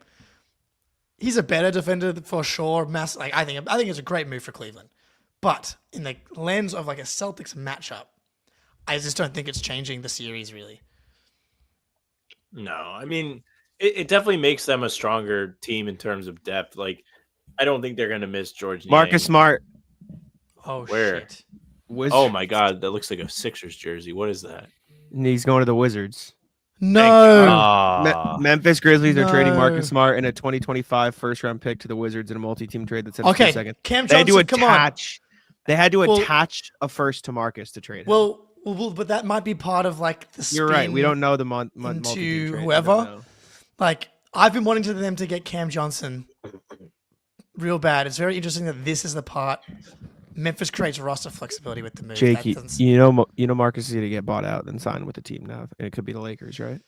he's a better defender for sure. I think it's a great move for Cleveland. But in the lens of like a Celtics matchup, I just don't think it's changing the series really. No, I mean, it definitely makes them a stronger team in terms of depth. Like, I don't think they're going to miss George Marcus Niang. Smart. Oh, Where? shit. Oh my God, that looks like a Sixers jersey. What is that? He's going to the Wizards. No. Memphis Grizzlies are trading No. Marcus Smart and a 2025 first-round pick to the Wizards in a multi-team trade that sends Okay, two seconds. Cam They had to Johnson, come on. attach. They had to Well- attach a first to Marcus to trade him. Well, but that might be part of like the spin. You're right. We don't know the multi-team trade. We whoever. don't know. Like, I've been wanting them to get Cam Johnson real bad. It's very interesting that this is the part. Memphis creates roster flexibility with the move. Jake, That doesn't- you know Marcus is going to get bought out and sign with the team now, and it could be the Lakers, right?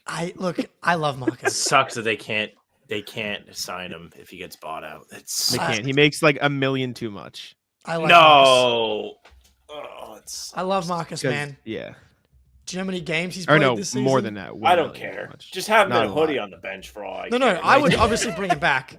I love It Marcus. sucks that they can't sign him if he gets bought out. It's They can't. He makes like $1 million too much. I like Marcus. no. Oh, it's. I love Marcus, 'Cause- man. Yeah. Do you know how many games he's Or played no, this season? more than that. I don't 1 million too care. much. Just have him Not in a a hoodie lot. on the bench for all I No, care. I would obviously bring him back.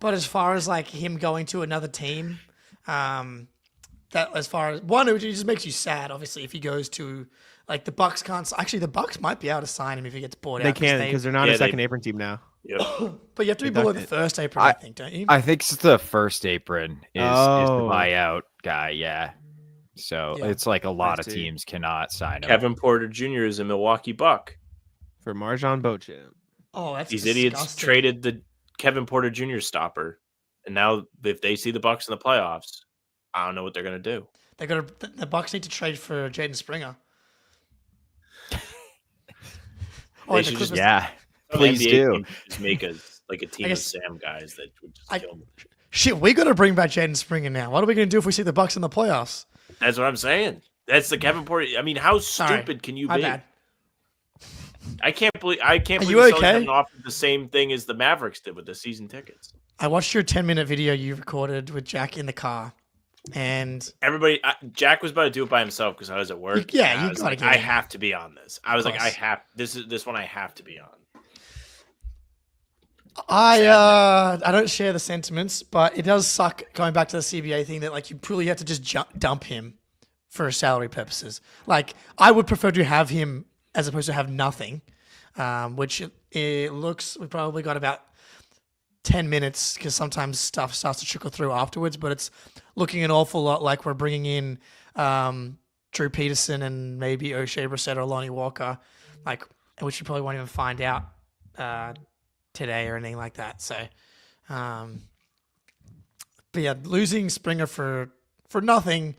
But as far as like him going to another team, that as far as one, it just makes you sad. Obviously, if he goes to like the Bucks can't. Actually, the Bucks might be able to sign him if he gets bought They out. can because they're not Yeah, a second apron team now. Yep. But you have to be below the first apron, I think, don't you? I think it's the first apron is the Oh. buyout guy. Yeah. So Yeah. it's like a lot of see. teams cannot sign him. Kevin Porter Jr. is a Milwaukee Buck. For Marjan Beauchamp. Oh, that's These disgusting. idiots traded the Kevin Porter Jr. stopper, and now if they see the Bucks in the playoffs, I don't know what they're gonna do. The Bucks need to trade for Jaden Springer. They should just Yeah. some Please NBA do. team should just make a team of guess- Sam guys that would just kill them. Shit, we got to bring back Jaden Springer now. What are we going to do if we see the Bucks in the playoffs? That's what I'm saying. That's the Kevin Porter. I mean, how Sorry. stupid can you My be? bad. I can't believe Are the you Celtics okay? haven't offered the same thing as the Mavericks did with the season tickets. I watched your 10-minute video you recorded with Jack in the car, and Everybody, Jack was about to do it by himself because I was at work. Yeah, and I you was gotta like, get I in. have to be on this. I was like, course. this one I have to be on. I don't share the sentiments, but it does suck going back to the CBA thing that like you truly have to just dump him for salary purposes. Like I would prefer to have him as opposed to have nothing, which it looks we probably got about 10 minutes because sometimes stuff starts to trickle through afterwards, but it's looking an awful lot like we're bringing in Drew Peterson and maybe O'Shea Brissett or Lonnie Walker, like which you probably won't even find out today or anything like that. So, but yeah, losing Springer for nothing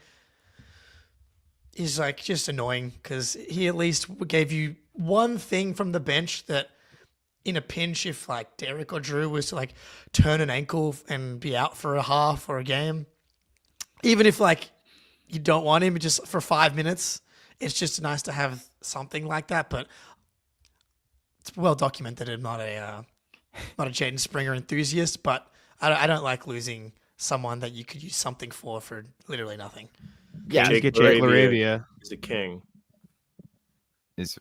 is like just annoying because he at least gave you one thing from the bench that in a pinch, if like Derek or Drew was to like turn an ankle and be out for a half or a game, even if like you don't want him just for 5 minutes, it's just nice to have something like that. But it's well documented. I'm not a Jaden Springer enthusiast, but I don't like losing someone that you could use something for literally nothing. Yeah. Just get Jake LaRavia. He's a king.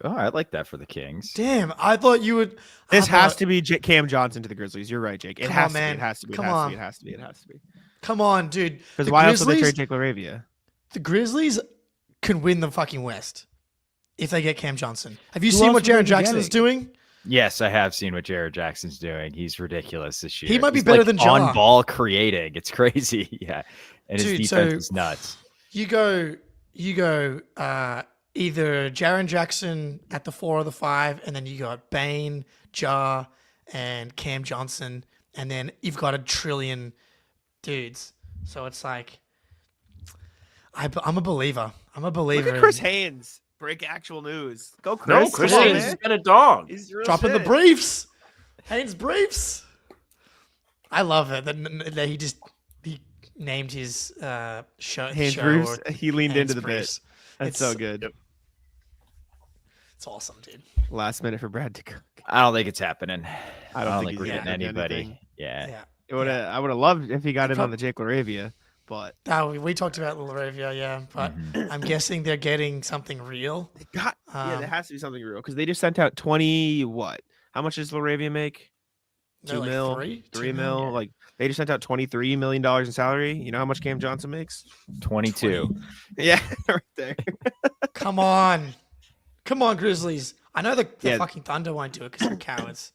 I like that for the Kings. Damn, I thought you would. This has to be Cam Johnson to the Grizzlies. You're right, Jake. It Come has on, to man. be. It has to be. Come it has on. to be. It has to be. It has to be. Come on, dude. Because The why else would they Grizzlies- trade Jake LaRavia? The Grizzlies can win the fucking West if they get Cam Johnson. Have you Who seen else what would they Jaren be Jackson's getting? doing? Yes, I have seen what Jared Jackson's doing. He's ridiculous this year. He might be He's, better like, than Ja. on ball creating. It's crazy. Yeah. And his Dude, defense so- is nuts. You go either Jaren Jackson at the 4 or the 5, and then you got Bane, Ja, and Cam Johnson, and then you've got a trillion dudes. So it's like, I'm a believer. I'm a believer. Look at Chris Haynes. Break actual news. Go, Chris. No, Chris Come on, Haynes man. has been a dog. He's real dropping the shit. briefs. Haynes briefs. I love it that he named his show. Haynes show Bruce. or He leaned Haynes into the Briefs. bit. That's so It's- good. It's awesome, dude. Last minute for Brad to cook. I don't think it's happening. I don't think think we're he's getting gonna do anybody. anything. Yeah. Yeah. I would have loved if he got in prob- on the Jake LaRavia, but We talked about Laravia, yeah, but Mhm. I'm guessing they're getting something real. they got yeah, Um, there has to be something real because they just sent out 20 what? How much does LaRavia make? They're 2 like mil, three? 3 2 mil. mil? Like they just sent out $23 million in salary. You know how much Cam Johnson makes? 22. Yeah, right there. Come on, Grizzlies. I know the Yeah. fucking Thunder won't do it because they're cowards.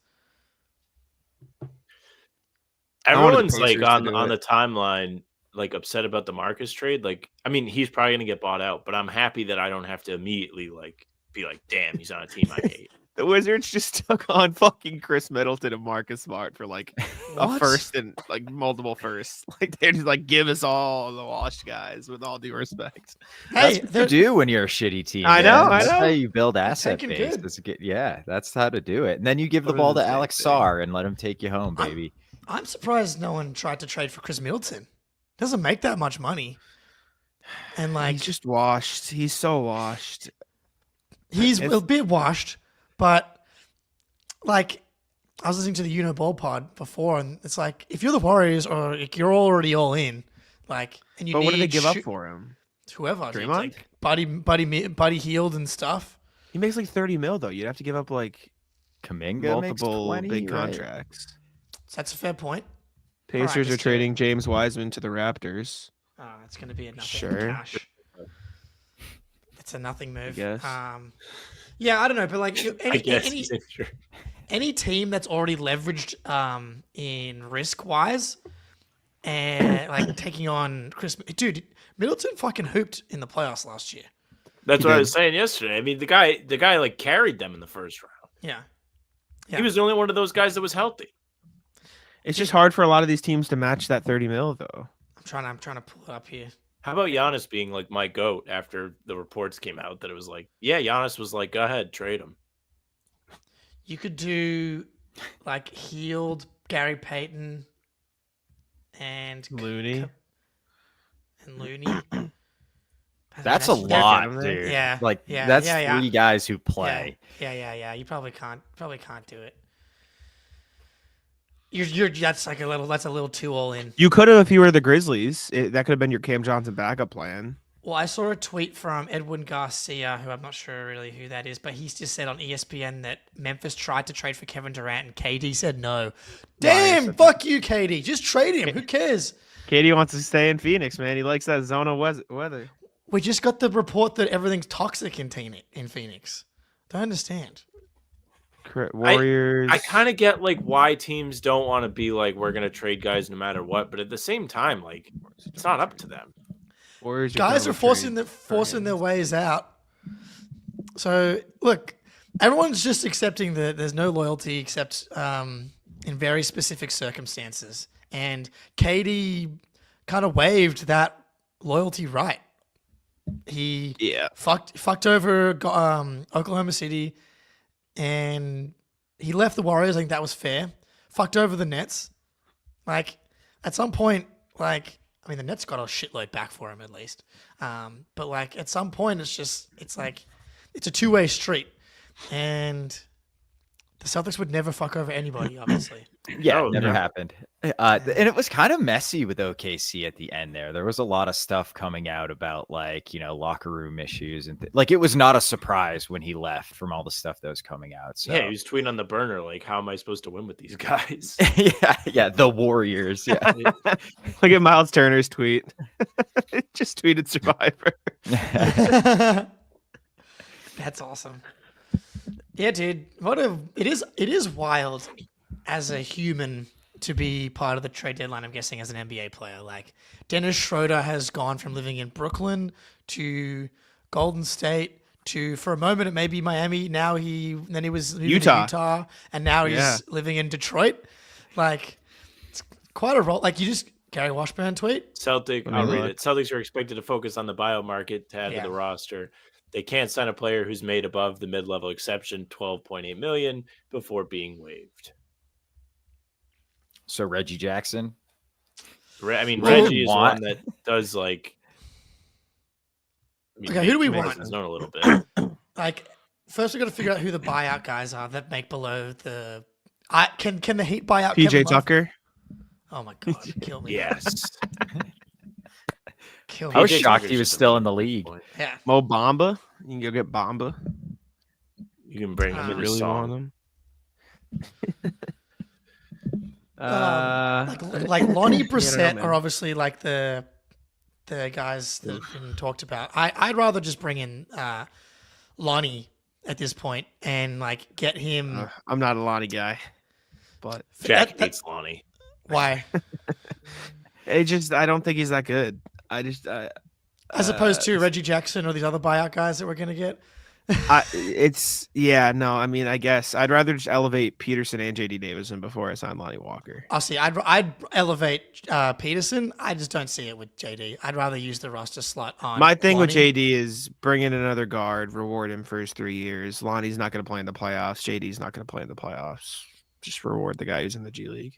wanted the Everyone's like Pacers to on do the it. timeline, like upset about the Marcus trade. Like, I mean, he's probably gonna get bought out, but I'm happy that I don't have to immediately like be like, damn, he's on a team I hate. The Wizards just took on fucking Chris Middleton and Marcus Smart for like a What? first and like multiple firsts. Like they're just like give us all the washed guys with all due respect. Hey, That's what you they're- do when you're a shitty team. I man. know, I That's know. how you build asset taking base. good. That's how to do it. And then you give the What ball is to the same Alex thing? Sarr and let him take you home, baby. I'm surprised no one tried to trade for Chris Middleton. Doesn't make that much money, and like He's just washed. He's so washed. he's It's- a bit washed, but like I was listening to the Ball pod before, and it's like if you're the Warriors or like, you're already all in, like, and you But need what do they give up shoot- for him? Whoever, dude, Draymond? like Buddy Healed and stuff. He makes like 30 mil though. You'd have to give up like Kaminga makes multiple 20, big right? contracts. So that's a fair point. Pacers let's are do it. trading James Wiseman to the Raptors. Oh, it's going to be a nothing Sure. cash. It's a nothing move. guess. Yeah, I don't know, but like I guess. any any team that's already leveraged in risk wise and like taking on Chris, dude, Middleton fucking hooped in the playoffs last year. That's He what I did. was saying yesterday. I mean, the guy like carried them in the first round. Yeah. He was the only one of those guys that was healthy. It's just hard for a lot of these teams to match that 30 mil though. I'm trying to pull it up here. How about Giannis being like my GOAT after the reports came out that it was like, yeah, Giannis was like, go ahead, trade him. You could do like healed Gary Payton and Looney. and Looney. That's a get lot, him there. dude. Yeah, Like yeah, that's yeah. 3 guys who play. Yeah. You probably can't do it. You're that's a little too all in. You could have if you were the Grizzlies. That could have been your Cam Johnson backup plan. Well, I saw a tweet from Edwin Garcia, who I'm not sure really who that is, but he's just said on ESPN that Memphis tried to trade for Kevin Durant and KD said no. Damn, fuck you, KD. Just trade him. Who cares? KD wants to stay in Phoenix, man. He likes that zone of weather. We just got the report that everything's toxic in Phoenix. Don't understand. Warriors. I kind of get like why teams don't want to be like, we're going to trade guys no matter what. But at the same time, like, it's not up to them. Warriors Guys are forcing their ways out. So look, everyone's just accepting that there's no loyalty except in very specific circumstances, and KD kind of waived that loyalty right. He fucked over Oklahoma City, and he left the Warriors. I think that was fair. Fucked over the Nets. Like at some point, like. I mean, the Nets got a shitload back for him at least. But like at some point, it's like it's a two-way street, and the Celtics would never fuck over anybody, obviously. Yeah, No, it never no. happened. And it was kind of messy with OKC at the end there. There was a lot of stuff coming out about like, locker room issues and like it was not a surprise when he left from all the stuff that was coming out. So Yeah, he was tweeting on the burner, like, how am I supposed to win with these guys? yeah, the Warriors. Yeah. Look at Miles Turner's tweet. Just tweeted Survivor. That's awesome. Yeah, dude. It is wild as a human to be part of the trade deadline, I'm guessing, as an NBA player. Like Dennis Schroeder has gone from living in Brooklyn to Golden State to, for a moment, it may be Miami. Then he was moving to Utah, and now he's living in Detroit. Like, it's quite a role. Like, Gary Washburn tweet. I'll read it. Celtics are expected to focus on the buyout market to add to the roster. They can't sign a player who's made above the mid-level exception, $12.8 million, before being waived. So Reggie Jackson. Reggie is one that does like. Okay, who do we want? Known a little bit. Like, first we got to figure out who the buyout guys are that make below the. Can the Heat buy out PJ Kevin Love? Tucker? Oh my god, kill me! Yes. Kill I was me! shocked he was still in the league. Yeah. Mo Bamba? You can go get Bamba. You can bring him in the Really song. want him? Like Lonnie Brissett man. are obviously like the guys that have been talked about. I'd rather just bring in Lonnie at this point and like get him. I'm not a Lonnie guy, but Jack hates Lonnie. Why? I don't think he's that good. As opposed to Reggie Jackson or these other buyout guys that we're gonna get. I guess I'd rather just elevate Peterson and JD Davison before I sign Lonnie Walker. I'll see. I'd elevate Peterson. I just don't see it with JD. I'd rather use the roster slot on. My thing with Lonnie. JD is bring in another guard, reward him for his 3 years. Lonnie's not going to play in the playoffs. JD's not going to play in the playoffs. Just reward the guy who's in the G League.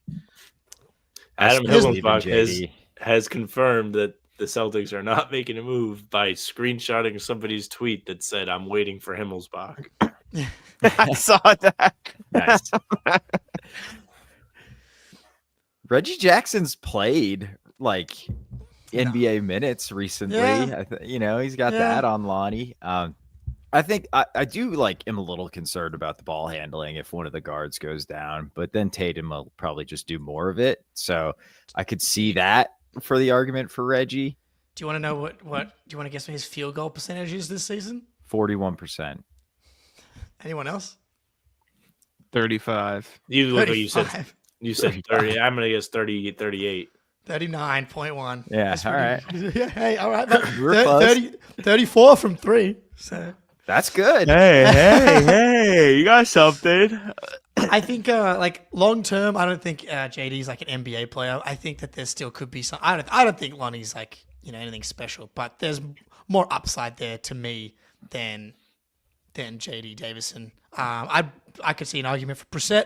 Adam still believe in Himmelsbach JD. has confirmed that the Celtics are not making a move by screenshotting somebody's tweet that said, "I'm waiting for Himmelsbach." I saw that. Nice. Reggie Jackson's played like NBA minutes recently. Yeah. He's got that on Lonnie. I think I do am a little concerned about the ball handling if one of the guards goes down, but then Tatum will probably just do more of it. So I could see that for the argument for Reggie. Do you want to know what? Do you want to guess what his field goal percentage is this season? 41%. Anyone else? 35. You look like you said 35. you said 30. I'm gonna guess 30, 38. 39.1. Yeah, That's all pretty- right. Yeah, hey, all right. But We were close. 34 from 3. So That's good. Hey, you got something. I think like long term, I don't think JD's like an NBA player. I think that there still could be some. I don't think Lonnie's like anything special, but there's more upside there to me than JD Davison. I could see an argument for Brissett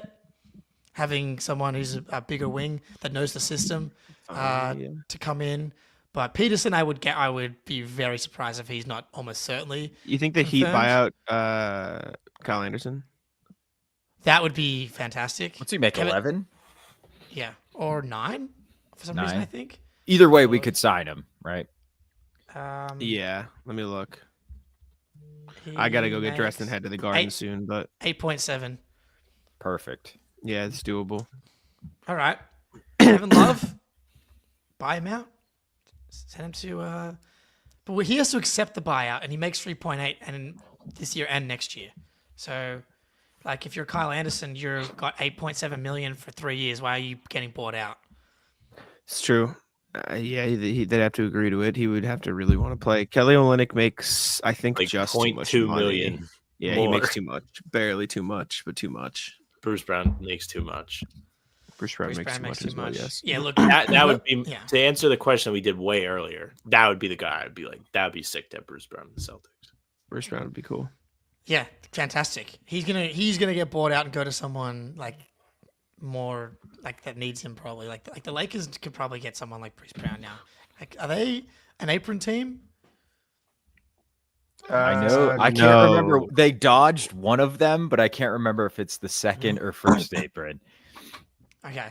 having someone who's a bigger wing that knows the system to come in. But Peterson, I would be very surprised if he's not almost certainly. You think the Heat confirmed. buyout Kyle Anderson? That would be fantastic. What's he make? Kevin- 11? Yeah, or 9 for some reason. 9? I think. Either way, we could sign him, right? Yeah, let me look. I gotta go get dressed and head to the garden eight- soon, but 8.7. Perfect. yeah, it's doable. All right, Kevin Love, buy him out. Send him to. But he has to accept the buyout, and he makes 3.8, and this year and next year. So, like, if you're Kyle Anderson, you've got 8.7 million for 3 years. Why are you getting bought out? It's true. Yeah, they'd have to agree to it. He would have to really want to play. Kelly Olynyk makes, I think, Like just too much 0.2 money. million. Yeah, more. he makes too much. Barely too much, but too much. Bruce Brown makes too much. Bruce Brown Bruce makes Brown too makes much too as well, much. yes. Yeah, look, That would be yeah. to answer the question we did way earlier. That would be the guy. I'd be like, that would be sick to have Bruce Brown in the Celtics. Bruce Brown would be cool. Yeah, fantastic. He's gonna get bought out and go to someone like more like that needs him probably. Like the Lakers could probably get someone like Bruce Brown now. Like, are they an apron team? I know. I can't no. remember. They dodged one of them, but I can't remember if it's the second or first apron. Okay,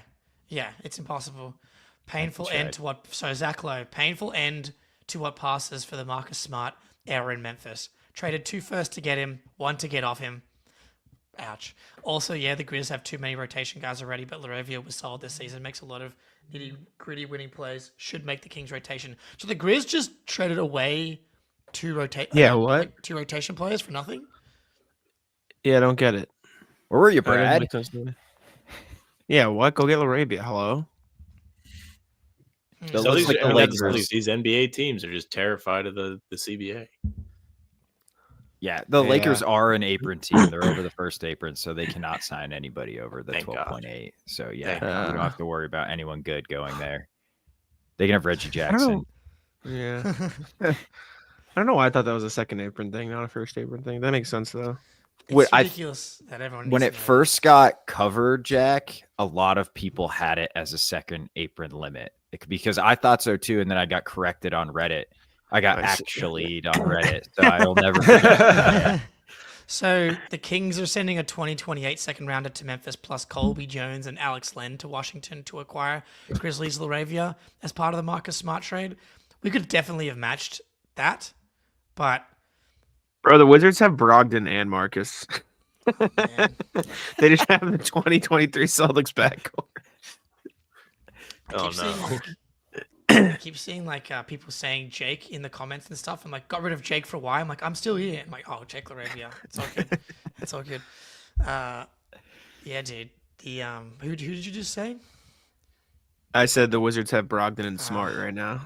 yeah, it's impossible. Painful That's end right. to what? So Zach Lowe, painful end to what passes for the Marcus Smart era in Memphis. Traded 2 firsts to get him, 1 to get off him. Ouch. Also, yeah, the Grizz have too many rotation guys already, but Laravia was solid this season. Makes a lot of nitty-gritty winning plays. Should make the Kings rotation. So the Grizz just traded away 2 2 rotation players for nothing? Yeah, I don't get it. Where were you, That doesn't Brad? make sense to me. Yeah, what? Go get Larabia. Hello. That So looks these, like the I mean, that's- Lakers. these NBA teams are just terrified of the CBA. Yeah, the Yeah. Lakers are an apron team. They're over the first apron, so they cannot sign anybody over the Thank God. 12.8. So yeah, Thank we don't have to worry about anyone good going there. They can have Reggie Jackson. Yeah. I don't know why I thought that was a second apron thing, not a first apron thing. That makes sense though. It's What I- ridiculous that everyone When needs it to know. first got covered, Jack, a lot of people had it as a second apron limit because I thought so too, and then I got corrected on Reddit. I got I see. actually on Reddit, so I will never forget. So the Kings are sending a 2028 second rounder to Memphis plus Colby Jones and Alex Len to Washington to acquire Grizzlies Laravia as part of the Marcus Smart trade. We could definitely have matched that, but Bro, the Wizards have Brogdon and Marcus. man, They just have the 2023 Celtics backcourt. I Oh, keep seeing no. like I keep seeing like people saying Jake in the comments and stuff. I'm like, got rid of Jake for why? I'm like, I'm still here. I'm like, oh, Jake Laravia. It's all good. It's all good. Yeah, dude. The who did you just say? I said the Wizards have Brogdon and Smart right now.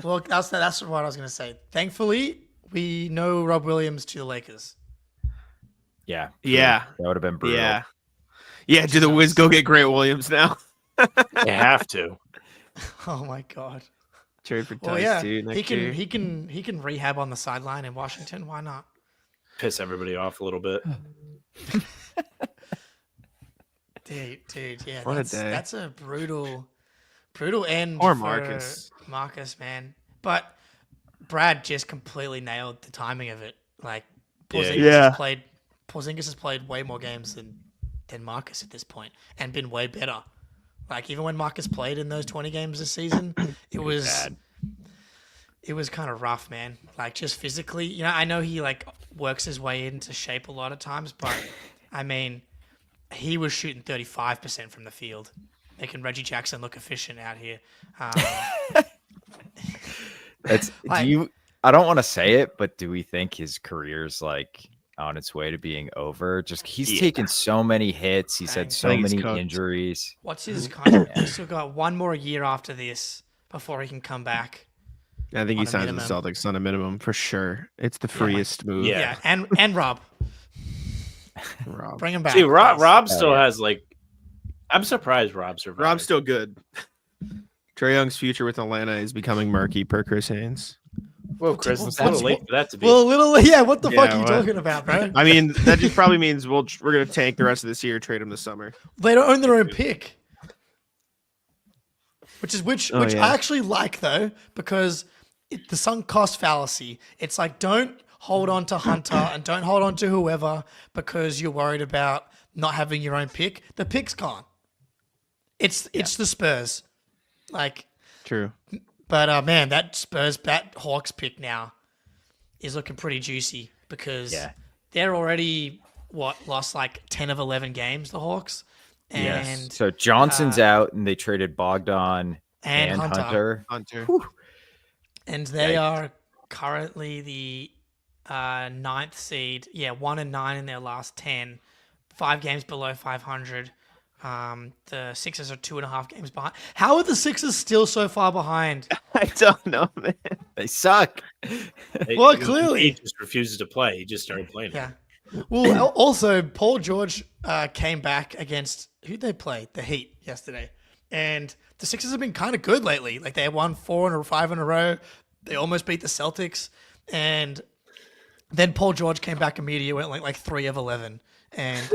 Well, that's what I was gonna say. Thankfully, we know Rob Williams to the Lakers. Yeah, Yeah. that would have been brutal. Yeah. Yeah, do the Wiz go get Grant Williams now? They have to. Oh my god. Trade for Tice, Well, yeah, dude, next he can year. he can rehab on the sideline in Washington. Why not? Piss everybody off a little bit. Dude, yeah. What a that's, day. That's a brutal end Or for Marcus. Marcus, man. But Brad just completely nailed the timing of it. Like Yeah. Porzingis has played way more games than Marcus at this point and been way better. Like even when Marcus played in those 20 games this season, it was bad. It was kind of rough, man. Like just physically, I know he like works his way into shape a lot of times, but I mean, he was shooting 35% from the field, making Reggie Jackson look efficient out here. That's Like- do you? I don't want to say it, but do we think his career's like on its way to being over. Just he's Yeah. taken so many hits. He's Dang. had I so think he's many cooked. injuries. What's his contract? He's still got one more year after this before he can come back. I think he On a signs with the minimum. Celtics on a minimum for sure. It's the Yeah, freest move. Yeah. Yeah, and Rob, Rob. bring him back. See, Rob please. still yeah. has like. I'm surprised Rob survived. Rob's still good. Trae Young's future with Atlanta is becoming murky per Chris Haynes. Whoa, Chris, it's a That's- little late for that to be. Well, a little, yeah. What the fuck Yeah, are you what? talking about, bro? I mean, that just probably means we're gonna tank the rest of this year, trade him this summer. They don't own their own pick, which Oh, yeah. I actually like though, because the sunk cost fallacy. It's like, don't hold on to Hunter and don't hold on to whoever because you're worried about not having your own pick. The pick's gone. It's the Spurs, like. True. But man, that Hawks pick now is looking pretty juicy because Yeah. they're already lost like 10 of 11 games, the Hawks, and So Johnson's out, and they traded Bogdan and and Hunter. and they are currently the 9th seed. Yeah, 1-9 in their last 10, 5 games below 500. The Sixers are 2.5 games behind. How are the Sixers still so far behind? I don't know, man. They suck. Well, clearly. he just refuses to play. He just started playing. Yeah. Well, also Paul George came back against who they played, the Heat yesterday, and the Sixers have been kind of good lately. Like they won 4 or 5 in a row. They almost beat the Celtics, and then Paul George came back immediately, went like 3 of 11, and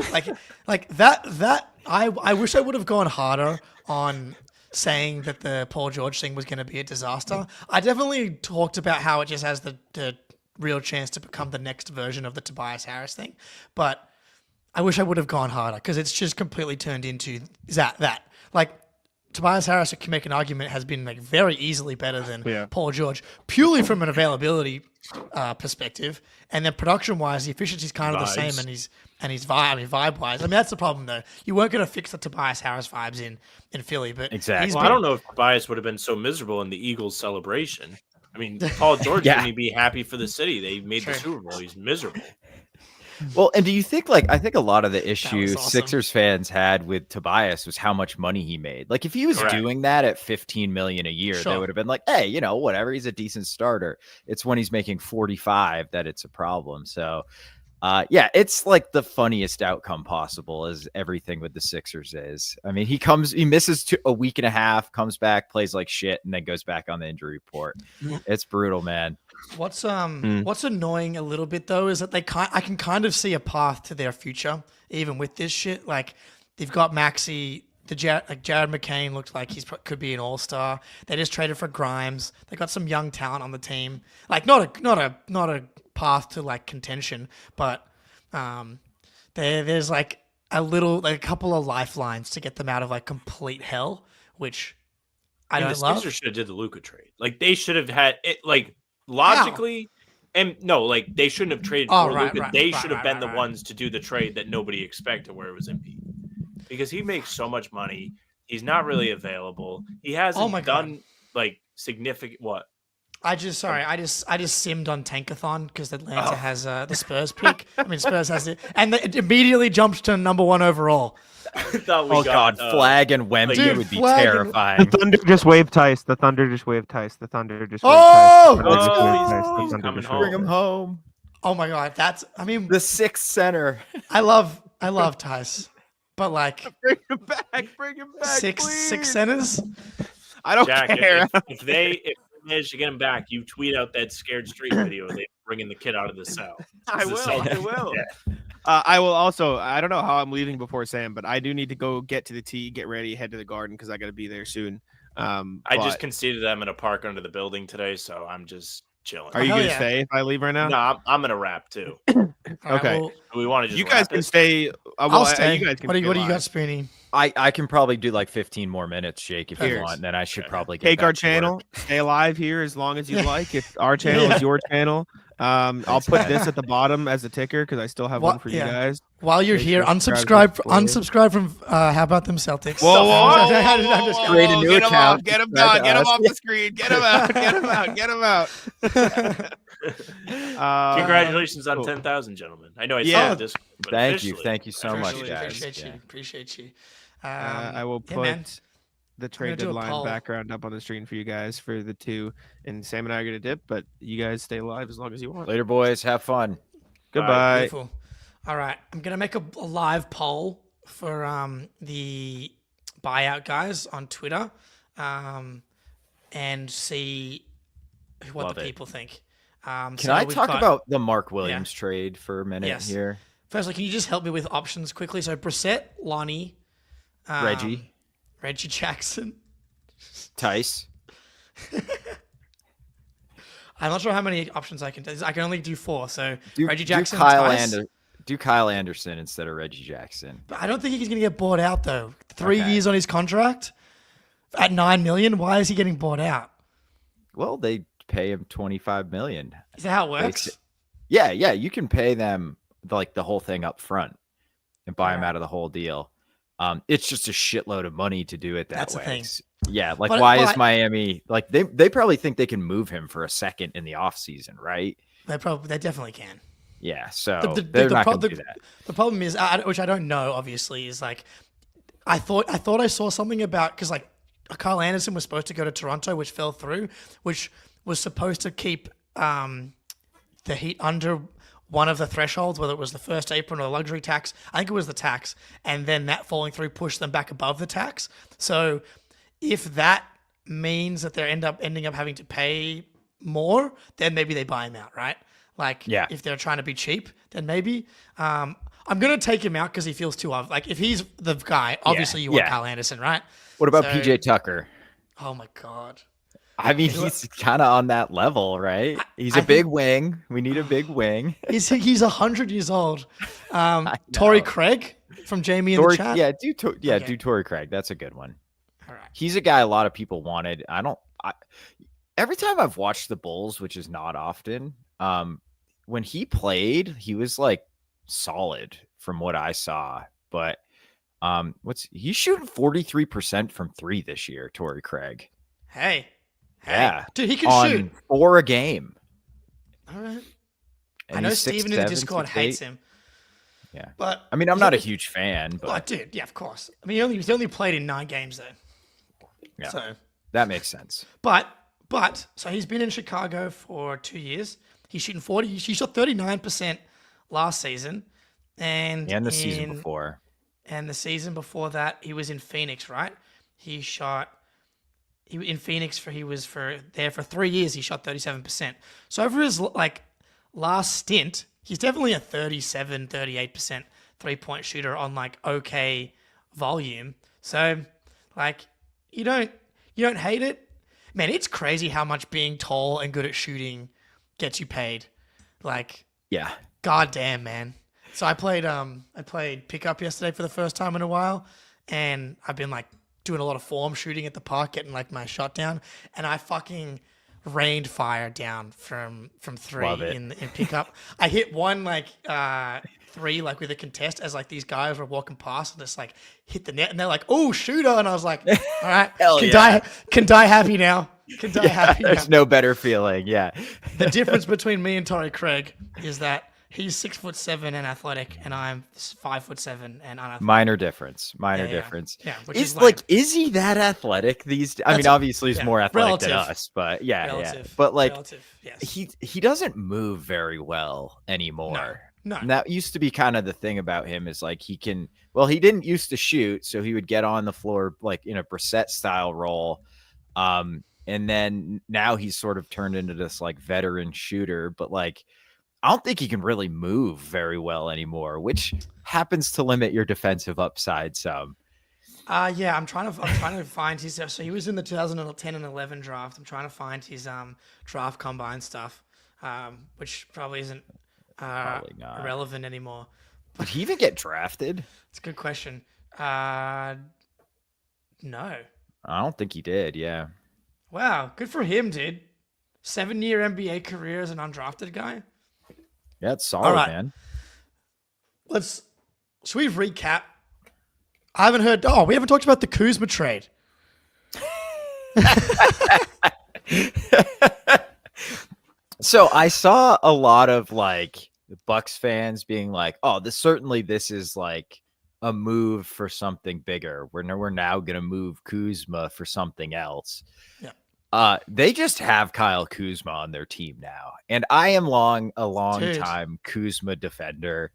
like that. I wish I would have gone harder on saying that the Paul George thing was going to be a disaster. I definitely talked about how it just has the real chance to become the next version of the Tobias Harris thing, but I wish I would have gone harder because it's just completely turned into that. Like Tobias Harris, I can make an argument, has been like very easily better than Paul George, purely from an availability perspective, and then production wise, the efficiency is kind of the same, and he's vibe wise. I mean, that's the problem though. You weren't going to fix the Tobias Harris vibes in Philly, but Exactly. Well, I don't know if Tobias would have been so miserable in the Eagles celebration. I mean, Paul George wouldn't he be happy for the city? They made the Super Bowl. He's miserable. Well, and do you think I think a lot of the issue awesome. Sixers fans had with Tobias was how much money he made. Like if he was Correct. doing that at $15 million a year, they would have been like, hey, whatever, he's a decent starter. It's when he's making 45 that it's a problem. So it's like the funniest outcome possible as everything with the Sixers is. I mean, he misses a week and a half, comes back, plays like shit, and then goes back on the injury report. It's brutal, man. What's annoying a little bit though is that I can kind of see a path to their future even with this shit. Like they've got Maxey, Jared McCain looked like could be an all-star. They just traded for Grimes. They got some young talent on the team. Like not a path to like contention, but there's like a couple of lifelines to get them out of like complete hell, which I don't the love. Sixers should have did the Luka trade. Like they should have had it. Like logically, and no, like they shouldn't have traded for Luka. They should have been the ones to do the trade that nobody expected, where it was Embiid, because he makes so much money. He's not really available. He hasn't done like significant what. I just simmed on Tankathon because Atlanta has the Spurs pick. I mean, Spurs has it, and it immediately jumped to number 1 overall. I thought we got Flag and Wemby Dude, would be Flag and- terrifying. The Thunder just waved Tice. The Thunder just waved Tice. The Thunder just waved Oh! Tice. The Thunder just Oh, waved he's- Tice. The he's Thunder coming just home. waved Bring him Tice. home. Oh my god, The sixth center. I love Tice, but like Bring him back. Bring him back. six please. centers. I don't Jack, care. if they manage to get him back, you tweet out that scared street video. They bringing the kid out of the cell. I The will. cell- I will. Yeah. I will also. I don't know how I'm leaving before Sam, but I do need to go get to the tee, get ready, head to the garden because I got to be there soon. I just conceded them in a park under the building today, so I'm just chilling. Are you Hell gonna yeah. stay if I leave right now? No, I'm gonna wrap too. All right, Okay. well, Do we want to just You guys wrap can it? stay. I'll stay. You guys can What do stay you got, live. Spoonie? I can probably do like 15 more minutes, Shake, if you Cheers. want. And then I should probably get Take back our to channel. work. Stay alive here as long as you like. It's our channel. It's your channel. I'll Thanks, put guys. this at the bottom as a ticker because I still have one for you guys. While you're Make here, sure subscribe unsubscribe from How About Them Celtics. Whoa, I'm just Create a new get him account, off, get him subscribe down, to get him us. off the screen, get him out, get him out, get him out. Congratulations on cool. 10,000, gentlemen. I know I Yeah. said this, but Thank you. officially, Thank you so much, Officially, guys. Appreciate you. I will yeah, put man. the gonna trade do a deadline poll. background up on the screen for you guys for the two. And Sam and I are gonna dip, but you guys stay alive as long as you want. Later, boys. Have fun. Goodbye. Beautiful. All right, I'm gonna make a live poll for the buyout guys on Twitter, and see what Love the it. people think. Can so I we've talk got- about the Mark Williams trade for a minute Yes. here? Firstly, can you just help me with options quickly? So Brissett, Lonnie, Reggie, Reggie Jackson. Tice. I'm not sure how many options I can do. I can only do 4. So Do, Reggie Jackson, do Kyle, Tice. do Kyle Anderson instead of Reggie Jackson. But I don't think he's going to get bought out though. 3 Okay. years on his contract at $9 million. Why is he getting bought out? Well, they pay him $25 million. Is that how it works? Yeah, you can pay them like the whole thing up front and buy them out of the whole deal. It's just a shitload of money to do it that That's the way. thing. Yeah, like But- why is but- Miami like they probably think they can move him for a second in the offseason, right? They definitely can. Yeah, so The- they're the not pro- going to do that. The problem is, which I don't know, obviously, is like I thought I saw something about because like Kyle Anderson was supposed to go to Toronto, which fell through, which was supposed to keep the Heat under one of the thresholds, whether it was the first apron or the luxury tax. I think it was the tax, and then that falling through pushed them back above the tax. So if that means that they ending up having to pay more, then maybe they buy him out, right? Like, Yeah. if they're trying to be cheap, then maybe. I'm gonna take him out because he feels too like if he's the guy. Obviously, you want yeah. Kyle Anderson, right? What about So- PJ Tucker? Oh my god. I mean, he's kind of on that level, right? He's I a big think- wing. We need a big wing. He's 100 years old. know. Torrey Craig from Jamie in Torrey, the chat. yeah, Okay. do Torrey Craig. That's a good one. All right. He's a guy a lot of people wanted. Every time I've watched the Bulls, which is not often, when he played, he was like solid from what I saw. But he's shooting 43% from 3 this year, Torrey Craig. Hey. Yeah. Dude, he can On shoot. 4 a game. All right. And I know he's Steven in the 6'7", Discord hates 6'8". him. Yeah. But I mean, I'm not a huge fan, Oh, but dude, yeah, of course. I mean, he only played in 9 games though. Yeah. So, that makes sense. but so he's been in Chicago for 2 years. He's shooting 40. He shot 39% last season, and And the season before. And the season before that, he was in Phoenix, right? He in Phoenix he was there for 3 years. He shot 37%. So over his last stint, he's definitely a 37, 38% 3-point shooter on okay volume. So you don't hate it, man. It's crazy how much being tall and good at shooting gets you paid. Yeah. Goddamn, man. So I played pickup yesterday for the first time in a while, and I've been doing a lot of form shooting at the park, getting my shot down, and I fucking rained fire down from 3 Love it. in pickup. I hit one 3 with a contest as these guys were walking past and just hit the net, and they're like, "Oh, shooter!" And I was like, "All right, Hell can die happy now. Can die happy now." There's no better feeling. Yeah. The difference between me and Torrey Craig is that he's 6'7" and athletic, and I'm 5'7" and unathletic. Minor difference. Yeah. difference. Yeah, which Is is is he that athletic these days? I mean, That's- obviously he's yeah, more athletic than relative. us, but yeah. relative. But relative, yes. he doesn't move very well anymore. No. And that used to be kind of the thing about him is he didn't used to shoot, so he would get on the floor in a Brissett style role. And then now he's sort of turned into this veteran shooter, but I don't think he can really move very well anymore, which happens to limit your defensive upside some. Yeah, I'm trying to find his. So he was in the 2010 and 11 draft. I'm trying to find his draft combine stuff, which probably isn't Probably not. relevant anymore. Did he even get drafted? It's a good question. No. I don't think he did. Yeah. Wow, good for him, dude. 7-year NBA career as an undrafted guy. Yeah, it's solid, All right. man. Should we recap? I haven't heard. Oh, we haven't talked about the Kuzma trade. So I saw a lot of like Bucks fans being like, "Oh, this is like a move for something bigger. We're now going to move Kuzma for something else." Yeah. They just have Kyle Kuzma on their team now, and I am a long Dude. time Kuzma defender.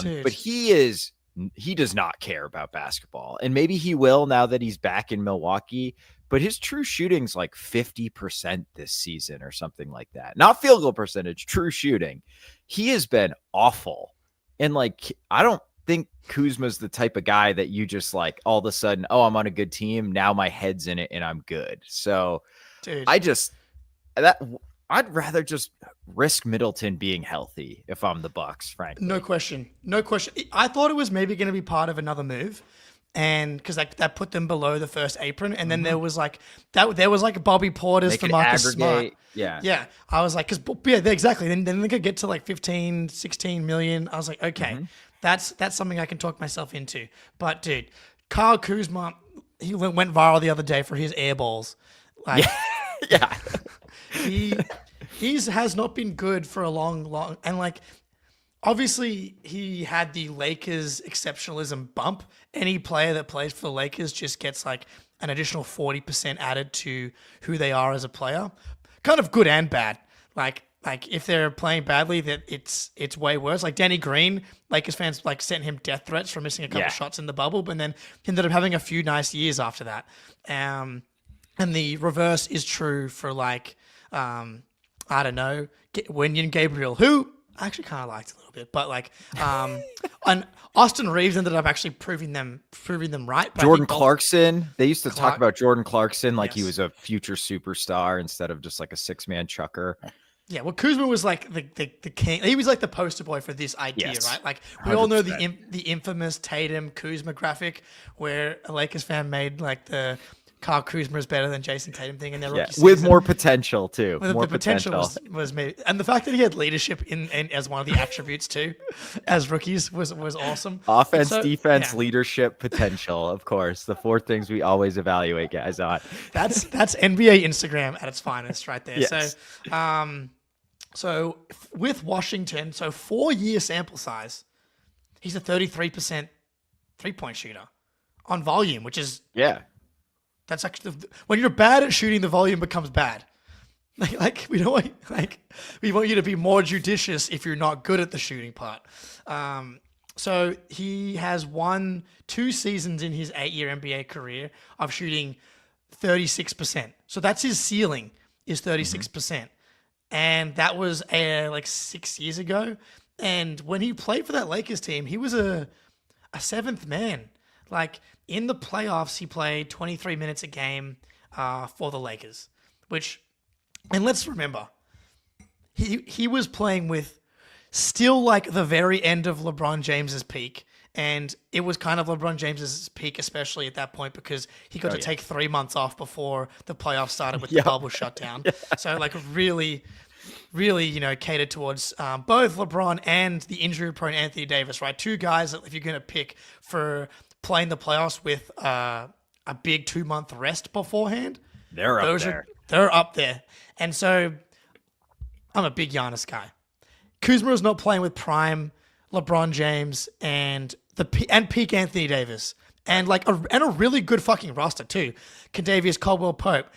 Dude. But he does not care about basketball, and maybe he will now that he's back in Milwaukee. But his true shooting's like 50% this season or something like that. Not field goal percentage, true shooting. He has been awful. And like, I don't think Kuzma's the type of guy that you just like all of a sudden, oh, I'm on a good team. Now my head's in it and I'm good. So Dude. I'd rather just risk Middleton being healthy if I'm the Bucks, frankly. No question. I thought it was maybe going to be part of another move. And because that put them below the first apron, and then there was like Bobby Porter's for Marcus Smart. Yeah. I was like, exactly. Then they could get to like 15, 16 million. I was like, okay, that's something I can talk myself into. But dude, Kyle Kuzma, he went viral the other day for his air balls. Like, yeah. he has not been good for a long, and like. Obviously, he had the Lakers exceptionalism bump. Any player that plays for the Lakers just gets like an additional 40% added to who they are as a player. Kind of good and bad. Like if they're playing badly, that it's way worse. Like Danny Green, Lakers fans like sent him death threats for missing a couple shots in the bubble, but then he ended up having a few nice years after that. And the reverse is true for like I don't know, Wenyan Gabriel, who I actually kind of liked a little bit, but like, and Austin Reeves ended up actually proving them right. But Jordan Clarkson, they used to Clark- talk about Jordan Clarkson like he Yes. was a future superstar instead of just like a 6-man chucker. Yeah, well, Kuzma was like the king. He was like the poster boy for this idea, Yes. right? Like we all know 100%. the infamous Tatum Kuzma graphic where a Lakers fan made like the Kyle Kuzma is better than Jason Tatum thing in their rookie With season. more potential too. Well, More the potential was maybe, and the fact that he had leadership in as one of the attributes too, as rookies was awesome. Offense, So, defense, yeah. leadership, potential. Of course, the 4 things we always evaluate guys on. That's NBA Instagram at its finest, right there. Yes. So with Washington, 4-year sample size, he's a 33% 3-point shooter on volume, which is that's actually when you're bad at shooting, the volume becomes bad. Like we don't we want you to be more judicious if you're not good at the shooting part. So he has 2 seasons in his 8-year NBA career of shooting 36%. So that's his ceiling is 36%. And that was like 6 years ago. And when he played for that Lakers team, he was a 7th man. Like in the playoffs, he played 23 minutes a game for the Lakers, and let's remember, he was playing with still like the very end of LeBron James's peak. And it was kind of LeBron James's peak, especially at that point, because he got to take 3 months off before the playoffs started with the bubble shut down. So like really, catered towards both LeBron and the injury-prone Anthony Davis, right? 2 guys that if you're going to pick for playing the playoffs with a big 2-month rest beforehand, They're up there. They're up there. And so I'm a big Giannis guy. Kuzma is not playing with prime LeBron James and peak Anthony Davis, and like a really good fucking roster too. Kentavious Caldwell-Pope,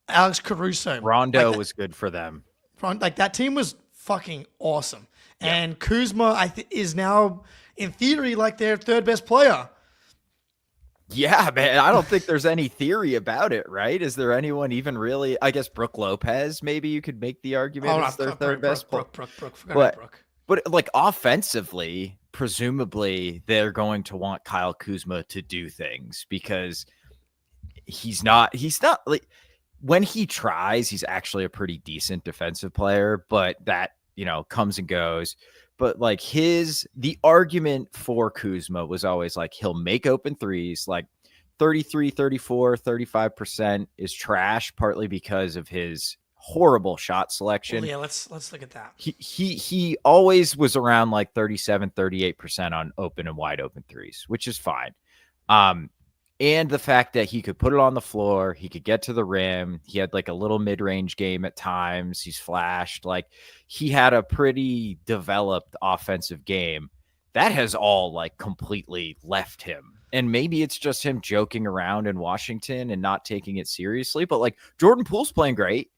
Alex Caruso, Rondo was good for them. Like that team was fucking awesome. And Kuzma, is now in theory like their 3rd best player. Yeah, man. I don't think there's any theory about it, right? Is there anyone even really? I guess Brooke Lopez, maybe you could make the argument is their 3rd best player. Brooke. But like offensively, presumably they're going to want Kyle Kuzma to do things because he's not like when he tries, he's actually a pretty decent defensive player, but that, comes and goes. But like the argument for Kuzma was always like, he'll make open threes, like 33, 34, 35% is trash, partly because of his horrible shot selection. Well, yeah, let's look at that. He always was around like 37-38% on open and wide open threes, which is fine. And the fact that he could put it on the floor, he could get to the rim. He had like a little mid-range game at times. He's flashed. Like he had a pretty developed offensive game. That has all like completely left him. And maybe it's just him joking around in Washington and not taking it seriously. But like Jordan Poole's playing great.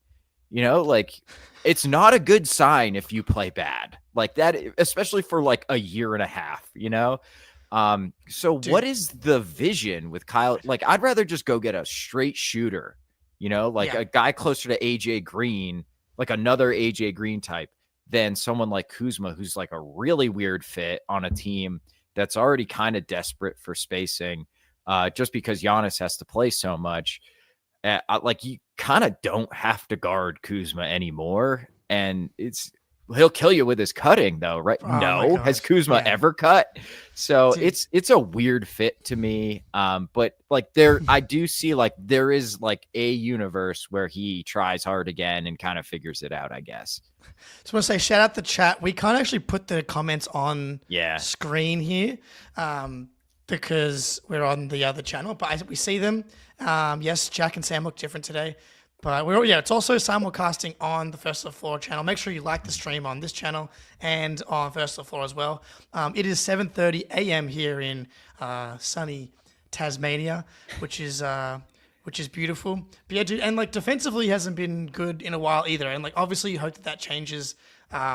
You know, like it's not a good sign if you play bad like that, especially for like a year and a half, you know? So Dude. what is the vision with Kyle? Like, I'd rather just go get a straight shooter, you know, like Yeah. a guy closer to AJ Green, like another AJ Green type than someone like Kuzma, who's like a really weird fit on a team that's already kind of desperate for spacing, just because Giannis has to play so much. Like you kind of don't have to guard Kuzma anymore. And he'll kill you with his cutting though, right? Oh, my No, has gosh. Kuzma Yeah. ever cut? So Dude. it's a weird fit to me. But like I do see like there is like a universe where he tries hard again and kind of figures it out, I guess. So I want to say shout out the chat. We can't actually put the comments on screen here because we're on the other channel, but we see them. Yes, Jack and Sam look different today. But it's also simulcasting on the First to the Floor channel. Make sure you like the stream on this channel and on First to the Floor as well. It is 7:30 a.m. here in sunny Tasmania, which is beautiful. But yeah, dude, and like defensively he hasn't been good in a while either. And like obviously you hope that changes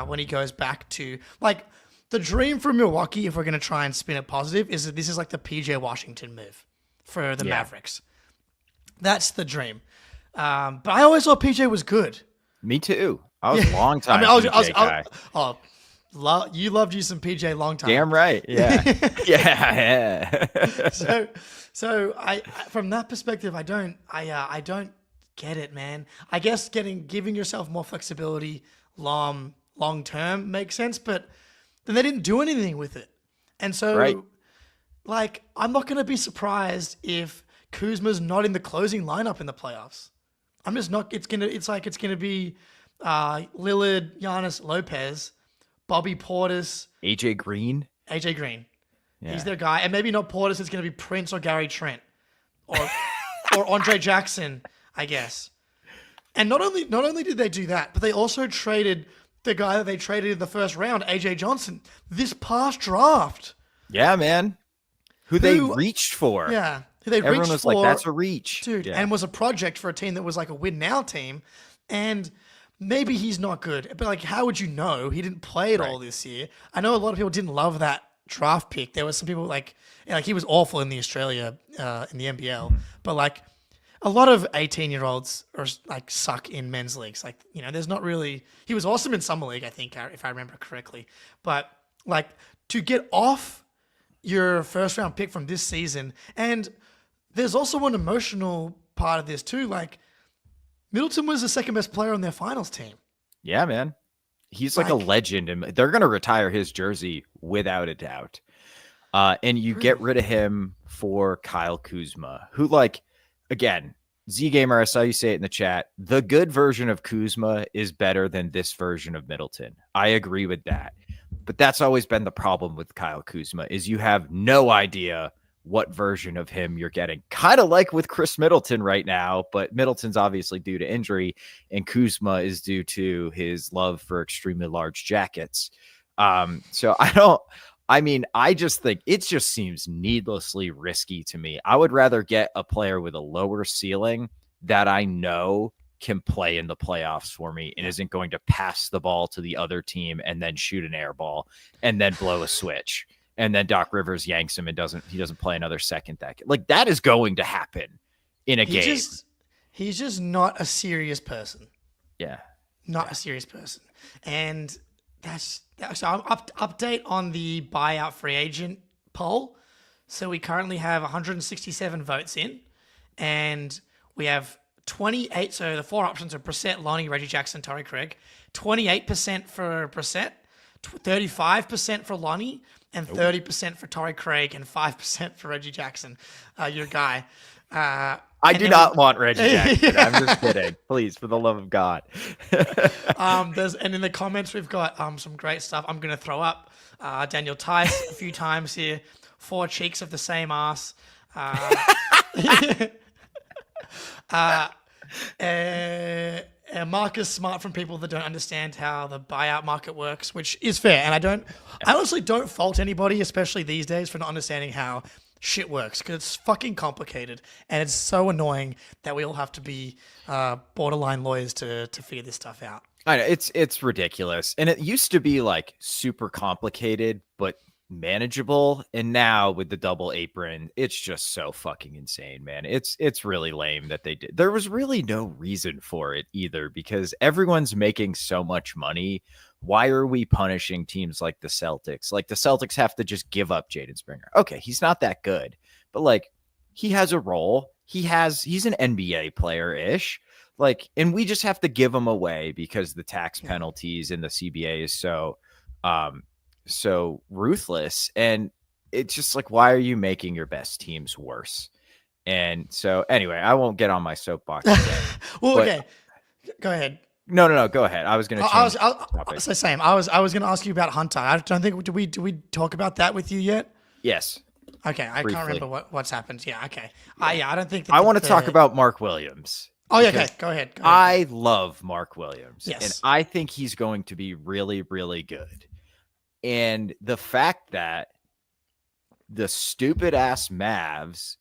when he goes back to like the dream for Milwaukee. If we're gonna try and spin it positive, is that this is like the PJ Washington move for the Mavericks. That's the dream. But I always thought PJ was good. Me too. I was a long time. You loved you some PJ long time. Damn right. Yeah. yeah. So I from that perspective, I don't get it, man. I guess giving yourself more flexibility long term makes sense, but then they didn't do anything with it. And so like I'm not gonna be surprised if Kuzma's not in the closing lineup in the playoffs. I'm just not. It's gonna be Lillard, Giannis, Lopez, Bobby Portis, AJ Green. Yeah. He's their guy, and maybe not Portis. It's gonna be Prince or Gary Trent, or Andre Jackson, I guess. And not only did they do that, but they also traded the guy that they traded in the first round, AJ Johnson, this past draft. Yeah, man. Who they reached for. Yeah. Everyone was like, that's a reach. Dude, and was a project for a team that was like a win-now team. And maybe he's not good, but like, how would you know? He didn't play at all this year. I know a lot of people didn't love that draft pick. There was some people like he was awful in the Australia, in the NBL. But like, a lot of 18-year-olds are like suck in men's leagues. Like, you know, there's not really, he was awesome in summer league, I think, if I remember correctly. But like, to get off your first round pick from this season, and there's also an emotional part of this too. Like Middleton was the second best player on their finals team. Yeah, man. He's like a legend, and they're going to retire his jersey without a doubt. And you get rid of him for Kyle Kuzma, who like, again, Z Gamer, I saw you say it in the chat. The good version of Kuzma is better than this version of Middleton. I agree with that. But that's always been the problem with Kyle Kuzma is you have no idea what version of him you're getting. Kind of like with Chris Middleton right now, but Middleton's obviously due to injury and Kuzma is due to his love for extremely large jackets. So I just think it just seems needlessly risky to me. I would rather get a player with a lower ceiling that I know can play in the playoffs for me and isn't going to pass the ball to the other team and then shoot an air ball and then blow a switch. And then Doc Rivers yanks him and he doesn't play another second that game. Like that is going to happen in a game. He's just not a serious person. Yeah. Not a serious person. And so I'm update on the buyout free agent poll. So we currently have 167 votes in and we have 28. So the four options are Brissett, Lonnie, Reggie Jackson, Torrey Craig. 28% for Brissett, 35% for Lonnie, and 30% for Torrey Craig and 5% for Reggie Jackson, your guy. I do not want Reggie Jackson. I'm just kidding. Please, for the love of God. And in the comments, we've got some great stuff. I'm going to throw up Daniel Tice a few times here. 4 cheeks of the same ass. Marcus Smart from people that don't understand how the buyout market works, which is fair. And I honestly don't fault anybody, especially these days, for not understanding how shit works, because it's fucking complicated and it's so annoying that we all have to be borderline lawyers to figure this stuff out. I know it's ridiculous, and it used to be like super complicated but manageable, and now with the double apron, it's just so fucking insane, man. It's really lame that they did. There was really no reason for it either, because everyone's making so much money. Why are we punishing teams like the Celtics? Like, the Celtics have to just give up Jaden Springer. Okay, he's not that good, but like, he has a role. He's an NBA player-ish. Like, and we just have to give him away because the tax penalties in the CBA is so ruthless. And it's just like, why are you making your best teams worse? And so anyway, I won't get on my soapbox again. Well, okay, go ahead. No, go ahead. I was going to change. So same. I was going to ask you about Hunter. I don't think do we talk about that with you yet? Yes. Okay, I Briefly. can't remember what's happened. Yeah, okay. I don't think I want to talk about Mark Williams. Oh, yeah, okay. Go ahead. I love Mark Williams. Yes. And I think he's going to be really, really good. And the fact that the stupid ass Mavs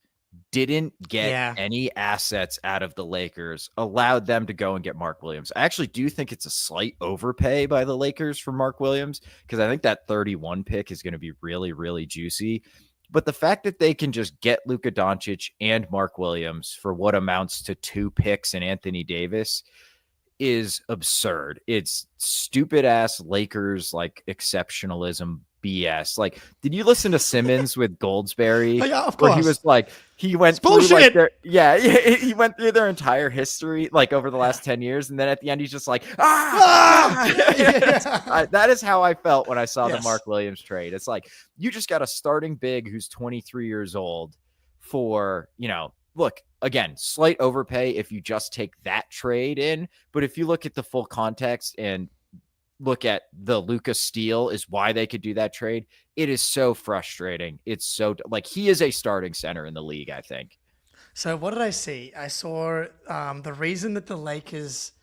didn't get any assets out of the Lakers allowed them to go and get Mark Williams. I actually do think it's a slight overpay by the Lakers for Mark Williams, because I think that 31 pick is going to be really, really juicy. But the fact that they can just get Luka Doncic and Mark Williams for what amounts to 2 picks and Anthony Davis is absurd. It's stupid ass Lakers like exceptionalism BS. Like, did you listen to Simmons with Goldsberry? Oh, yeah, of course. Where he was like, he went through like he went through their entire history like over the last 10 years, and then at the end he's just like, that is how I felt when I saw the Mark Williams trade. It's like, you just got a starting big who's 23 years old for, look, again, slight overpay if you just take that trade in, but if you look at the full context and look at the Luka steal is why they could do that trade, it is so frustrating. It's so like, he is a starting center in the league, I think. So what did I see? I saw the reason that the Lakers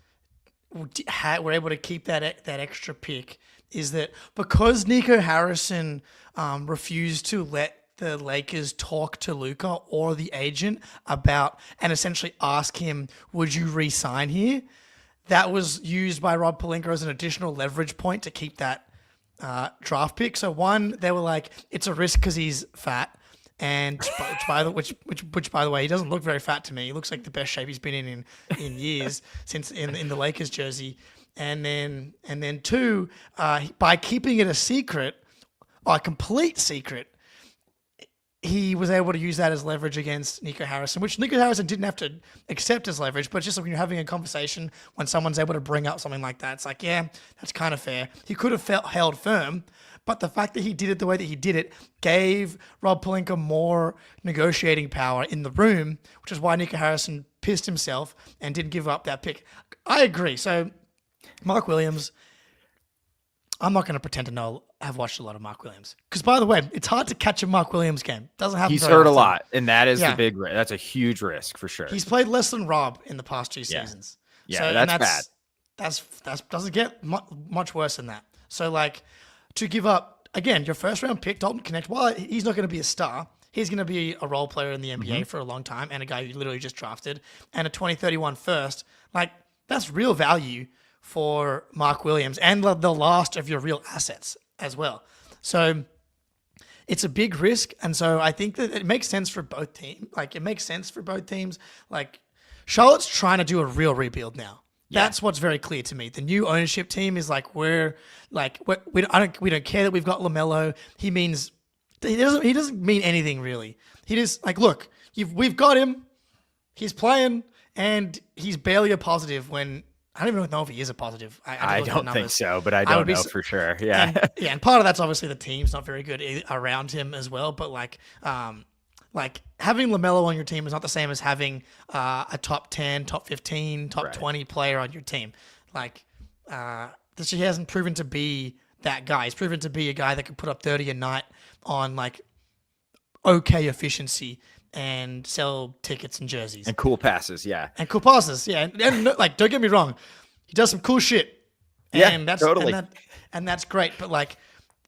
were able to keep that extra pick is that because Nico Harrison refused to let the Lakers talk to Luka or the agent about and essentially ask him, would you re-sign here? That was used by Rob Pelinka as an additional leverage point to keep that draft pick. So one, they were like, it's a risk because he's fat, and which by the way, he doesn't look very fat to me. He looks like the best shape he's been in years since in the Lakers jersey. And then two, by keeping it a secret, or a complete secret, he was able to use that as leverage against Nico Harrison, which Nico Harrison didn't have to accept as leverage, but just like when you're having a conversation, when someone's able to bring up something like that, it's like, yeah, that's kind of fair. He could have held firm, but the fact that he did it the way that he did it gave Rob Pelinka more negotiating power in the room, which is why Nico Harrison pissed himself and didn't give up that pick. I agree. So Mark Williams, I'm not going to pretend to have watched a lot of Mark Williams. Because, by the way, it's hard to catch a Mark Williams game. Doesn't happen. He's heard a lot, and that is the big risk. That's a huge risk for sure. He's played less than Rob in the past 2 seasons. Yeah, so, that's bad. That doesn't get much worse than that. So, like, to give up, again, your first-round pick, Dalton Connect, while he's not going to be a star, he's going to be a role player in the NBA for a long time, and a guy who literally just drafted, and a 2031 first. Like, that's real value for Mark Williams and the last of your real assets as well. So it's a big risk. And so I think that it makes sense for both teams. Like, Charlotte's trying to do a real rebuild now. Yeah. That's what's very clear to me. The new ownership team is like, we don't care that we've got LaMelo. He doesn't mean anything really. He just like, look, we've got him. He's playing and he's barely a positive when I don't even know if he is a positive. I don't think so, but I don't know for sure. Yeah. And part of that's obviously the team's not very good around him as well. But like, like having LaMelo on your team is not the same as having a top 10, top 15, top Right. 20 player on your team. Like, he hasn't proven to be that guy. He's proven to be a guy that can put up 30 a night on like okay efficiency and sell tickets and jerseys And cool passes, yeah. and cool passes. Yeah, and like, don't get me wrong, he does some cool shit. Yeah, And that's totally. and that's great. But like,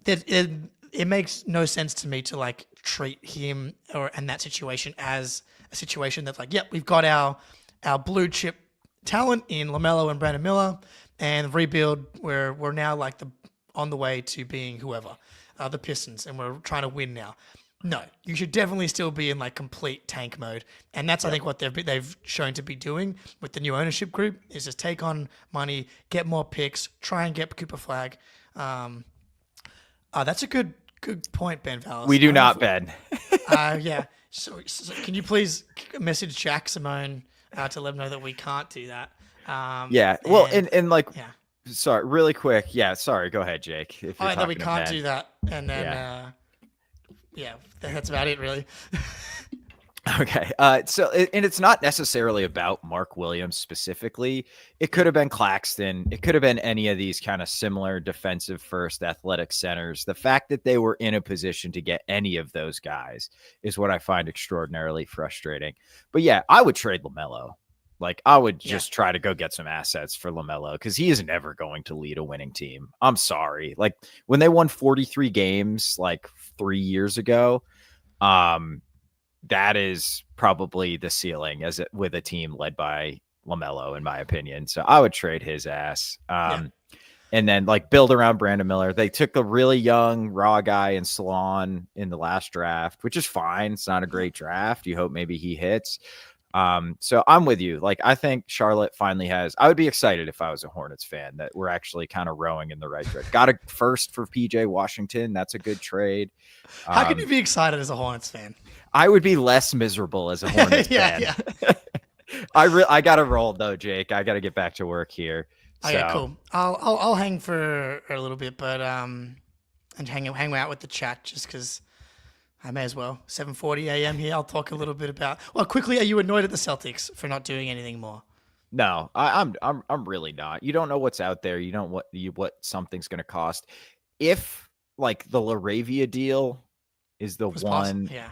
it makes no sense to me to like treat him and that situation as a situation that's like, yep, we've got our blue chip talent in LaMelo and Brandon Miller, and rebuild. We're now like on the way to being whoever, the Pistons, and we're trying to win now. No, you should definitely still be in like complete tank mode, and that's I think what they've shown to be doing with the new ownership group is just take on money, get more picks, try and get Cooper Flag. That's a good point, Ben Vallis. We do not, Ben. Yeah. So can you please message Jack Simone to let him know that we can't do that? Yeah. Well, and like, yeah. sorry, really quick. Yeah. Sorry. Go ahead, Jake. If you're That we talking to can't Ben. do that, and then that's about it, really. Okay. So it's not necessarily about Mark Williams specifically. It could have been Claxton. It could have been any of these kind of similar defensive first athletic centers. The fact that they were in a position to get any of those guys is what I find extraordinarily frustrating. But yeah, I would trade LaMelo. Like, I would just try to go get some assets for LaMelo because he is never going to lead a winning team. I'm sorry. Like, when they won 43 games like 3 years ago, that is probably the ceiling with a team led by LaMelo, in my opinion. So I would trade his ass. And then like build around Brandon Miller. They took a really young raw guy in Salon in the last draft, which is fine. It's not a great draft. You hope maybe he hits. So I'm with you. Like, I think Charlotte finally I would be excited if I was a Hornets fan that we're actually kind of rowing in the right direction. Got a first for PJ Washington. That's a good trade. How can you be excited as a Hornets fan? I would be less miserable as a Hornets fan. Yeah. I got to roll though, Jake. I got to get back to work here. Okay, cool. I'll hang for a little bit, but and hang out with the chat just because I may as well. 7:40 a.m. here. I'll talk a little bit about. Well, quickly, are you annoyed at the Celtics for not doing anything more? No, I'm really not. You don't know what's out there. You don't what something's going to cost. If like the LaRavia deal is the one. Possible. Yeah.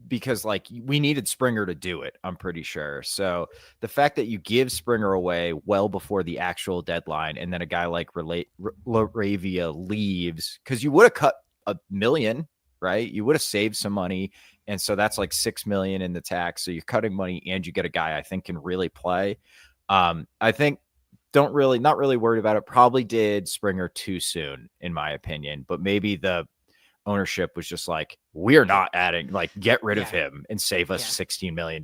Because like we needed Springer to do it, I'm pretty sure. So the fact that you give Springer away well before the actual deadline, and then a guy like LaRavia leaves, because you would have cut $1 million, right? You would have saved some money, and so that's like $6 million in the tax. So you're cutting money, and you get a guy I think can really play. I think not really worried about it. Probably did Springer too soon, in my opinion, but maybe the ownership was just like, we're not adding, like, get rid of him and save us $16 million.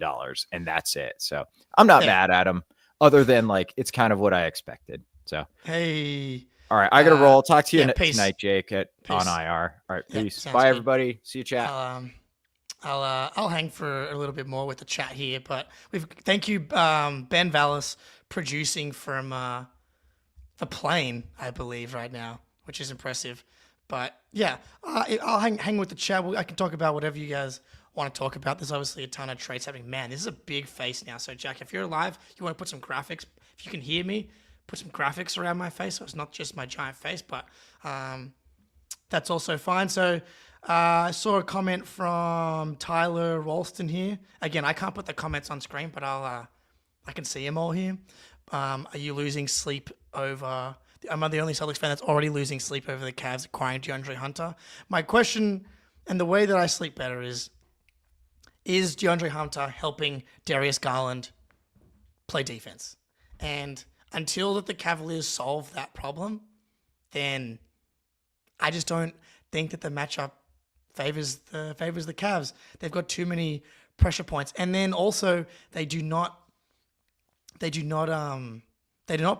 And that's it. So I'm not mad at him, other than like, it's kind of what I expected. So, hey, all right, I got to roll. Talk to you peace. tonight, Jake, on IR. All right. Peace. Sounds Bye, good. everybody. See you, chat. I'll hang for a little bit more with the chat here, but thank you, Ben Vallis, producing from the plane, I believe, right now, which is impressive. But yeah, I'll hang with the chat. I can talk about whatever you guys want to talk about. There's obviously a ton of trades happening. Man, this is a big face now. So Jack, if you're alive, you want to put some graphics. If you can hear me, put some graphics around my face. So it's not just my giant face, but that's also fine. So I saw a comment from Tyler Ralston here. Again, I can't put the comments on screen, but I can see them all here. Are you losing sleep over? Am I the only Celtics fan that's already losing sleep over the Cavs acquiring DeAndre Hunter? My question, and the way that I sleep better is DeAndre Hunter helping Darius Garland play defense? And until that the Cavaliers solve that problem, then I just don't think that the matchup favors the Cavs. They've got too many pressure points, and then also they do not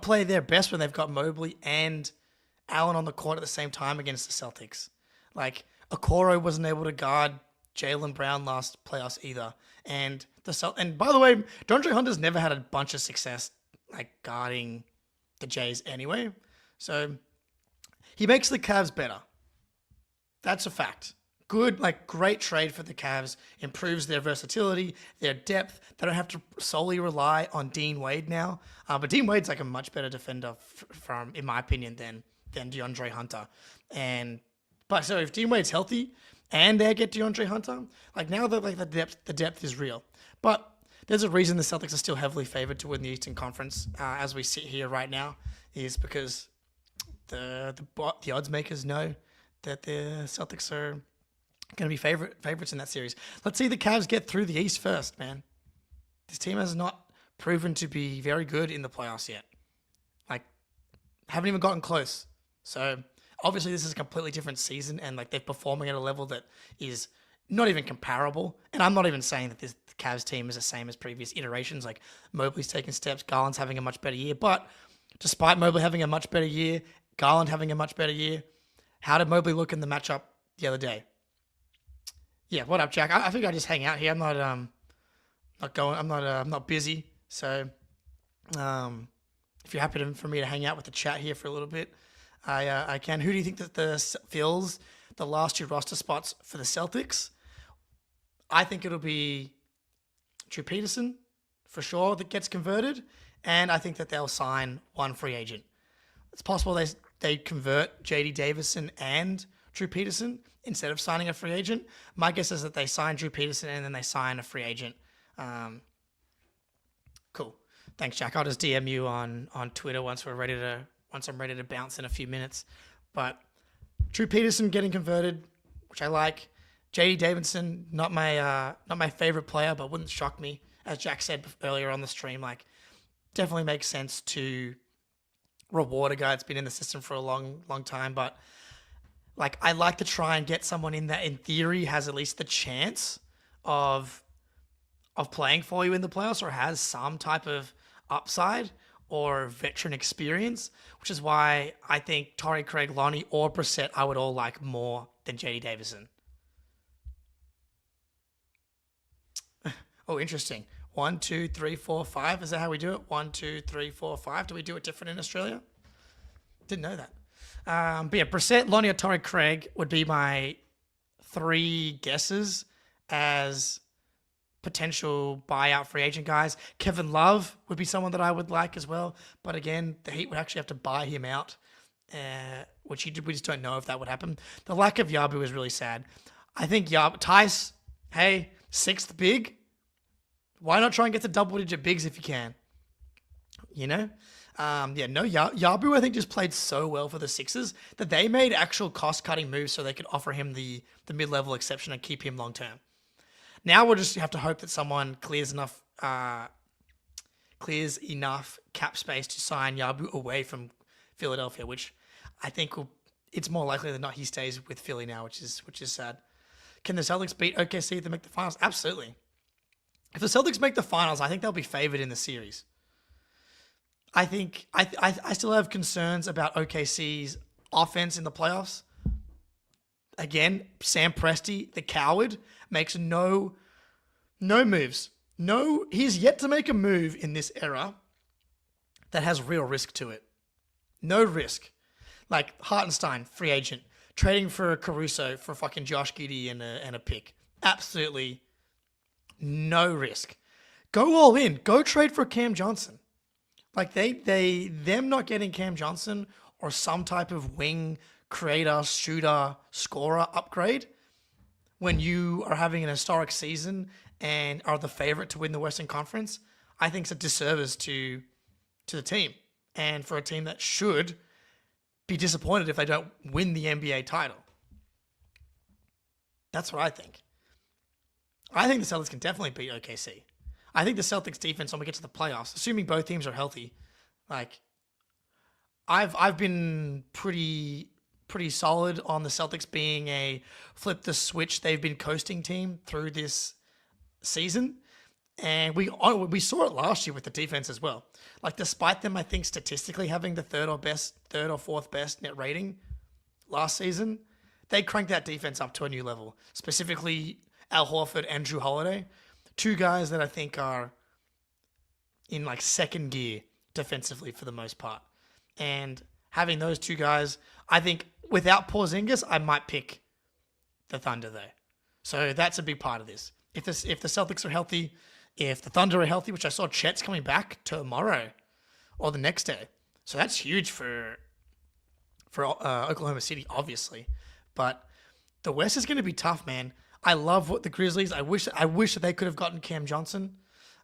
play their best when they've got Mobley and Allen on the court at the same time against the Celtics. Like, Okoro wasn't able to guard Jaylen Brown last playoffs either. And by the way, DeAndre Hunter's never had a bunch of success like guarding the Jays anyway. So he makes the Cavs better. That's a fact. good, like great trade for the Cavs. Improves their versatility, their depth. They don't have to solely rely on Dean Wade now. But Dean Wade's like a much better defender from, in my opinion, than DeAndre Hunter. But so if Dean Wade's healthy and they get DeAndre Hunter, like now that like the depth is real. But there's a reason the Celtics are still heavily favored to win the Eastern Conference as we sit here right now, is because the odds makers know that the Celtics are going to be favorites in that series. Let's see the Cavs get through the East first, man. This team has not proven to be very good in the playoffs yet. Like, haven't even gotten close. So obviously this is a completely different season, and like they're performing at a level that is not even comparable. And I'm not even saying that this Cavs team is the same as previous iterations. Like Mobley's taking steps, Garland's having a much better year. But despite Mobley having a much better year, Garland having a much better year, how did Mobley look in the matchup the other day? Yeah, what up, Jack? I think I just hang out here. I'm not busy. So, if you're happy for me to hang out with the chat here for a little bit, I can. Who do you think that fills the last 2 roster spots for the Celtics? I think it'll be Drew Peterson for sure that gets converted, and I think that they'll sign one free agent. It's possible they convert JD Davison and Drew Peterson instead of signing a free agent. My guess is that they sign Drew Peterson and then they sign a free agent. Cool. Thanks, Jack. I'll just DM you on Twitter once I'm ready to bounce in a few minutes. But Drew Peterson getting converted, which I like. JD Davison, not my favorite player, but wouldn't shock me. As Jack said earlier on the stream, like definitely makes sense to reward a guy that's been in the system for a long time. But like I like to try and get someone in that in theory has at least the chance of playing for you in the playoffs or has some type of upside or veteran experience, which is why I think Torrey Craig, Lonnie, or Brissett I would all like more than JD Davison. Oh, interesting. 1, 2, 3, 4, 5. Is that how we do it? 1, 2, 3, 4, 5. Do we do it different in Australia? Didn't know that. But yeah, Brissett, Lonnie, or Torrey Craig would be my 3 guesses as potential buyout free agent guys. Kevin Love would be someone that I would like as well. But again, the Heat would actually have to buy him out, which we just don't know if that would happen. The lack of Yabu is really sad. I think Tice, hey, 6th big. Why not try and get to double-digit bigs if you can? You know? Yabu, I think, just played so well for the Sixers that they made actual cost-cutting moves so they could offer him the mid-level exception and keep him long-term. Now we'll just have to hope that someone clears enough cap space to sign Yabu away from Philadelphia, which I think it's more likely than not he stays with Philly now, which is sad. Can the Celtics beat OKC to make the finals? Absolutely. If the Celtics make the finals, I think they'll be favored in the series. I think I still have concerns about OKC's offense in the playoffs. Again, Sam Presti, the coward, makes no moves. He's yet to make a move in this era that has real risk to it. No risk. Like Hartenstein, free agent, trading for Caruso for fucking Josh Giddey and a pick. Absolutely no risk. Go all in. Go trade for Cam Johnson. Like them not getting Cam Johnson or some type of wing creator, shooter, scorer upgrade when you are having an historic season and are the favorite to win the Western Conference, I think it's a disservice to the team and for a team that should be disappointed if they don't win the NBA title. That's what I think. I think the Celtics can definitely beat OKC. I think the Celtics defense when we get to the playoffs, assuming both teams are healthy, like I've been pretty solid on the Celtics being a flip the switch. They've been coasting team through this season, and we saw it last year with the defense as well. Like despite them, I think statistically having the third or fourth best net rating last season, they cranked that defense up to a new level. Specifically, Al Horford and Drew Holiday, 2 guys that I think are in like second gear defensively for the most part. And having those 2 guys, I think without Porzingis, I might pick the Thunder though. So that's a big part of this. If the Celtics are healthy, if the Thunder are healthy, which I saw Chet's coming back tomorrow or the next day, so that's huge for Oklahoma City, obviously. But the West is going to be tough, man. I love what the Grizzlies. I wish that they could have gotten Cam Johnson.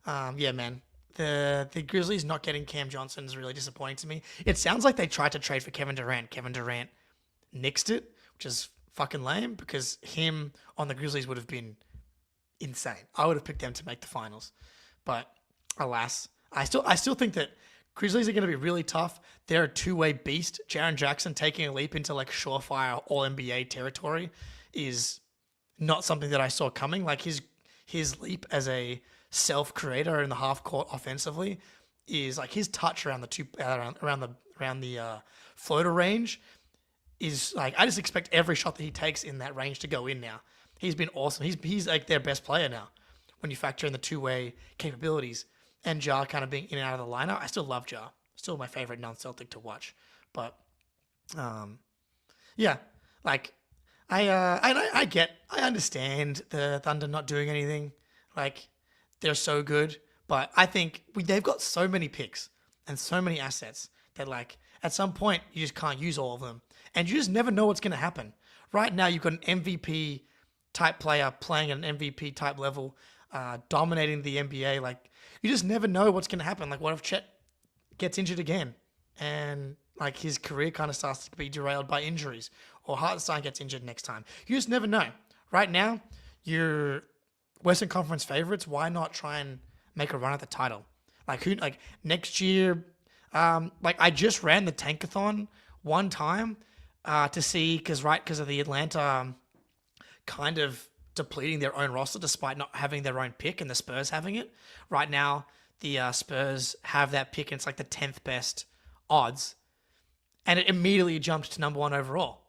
Yeah, man. The Grizzlies not getting Cam Johnson is really disappointing to me. It sounds like they tried to trade for Kevin Durant. Kevin Durant nixed it, which is fucking lame because him on the Grizzlies would have been insane. I would have picked them to make the finals. But alas, I still think that Grizzlies are going to be really tough. They're a two-way beast. Jaren Jackson taking a leap into like surefire All-NBA territory is not something that I saw coming. Like his leap as a self-creator in the half court offensively is like his touch around the floater range is like I just expect every shot that he takes in that range to go in now. He's been awesome. He's like their best player now when you factor in the two-way capabilities and Ja kind of being in and out of the lineup. I still love Ja. Still my favorite non-Celtic to watch. But yeah, like I understand the Thunder not doing anything. Like they're so good, but I think they've got so many picks and so many assets that like at some point you just can't use all of them, and you just never know what's going to happen. Right now you've got an MVP type player playing at an MVP type level, dominating the NBA. Like you just never know what's going to happen. Like what if Chet gets injured again and like his career kind of starts to be derailed by injuries, or Hartenstein gets injured next time? You just never know. Right now, you're Western Conference favorites. Why not try and make a run at the title? Like next year, like I just ran the Tankathon one time to see because of the Atlanta kind of depleting their own roster despite not having their own pick and the Spurs having it. Right now, the Spurs have that pick and it's like the 10th best odds, and it immediately jumps to number 1 overall.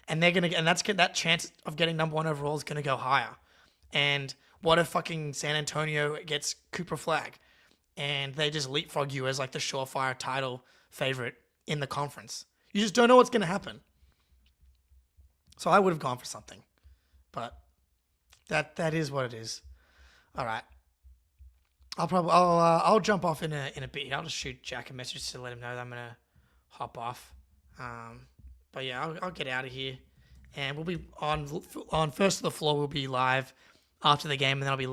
And that chance of getting number 1 overall is gonna go higher. And what if fucking San Antonio gets Cooper Flag and they just leapfrog you as like the surefire title favorite in the conference? You just don't know what's gonna happen. So I would have gone for something, but that is what it is. All right. I'll jump off in a bit. I'll just shoot Jack a message to let him know that I'm gonna hop off. But yeah, I'll get out of here, and we'll be on First to the Floor. We'll be live after the game, and then I'll be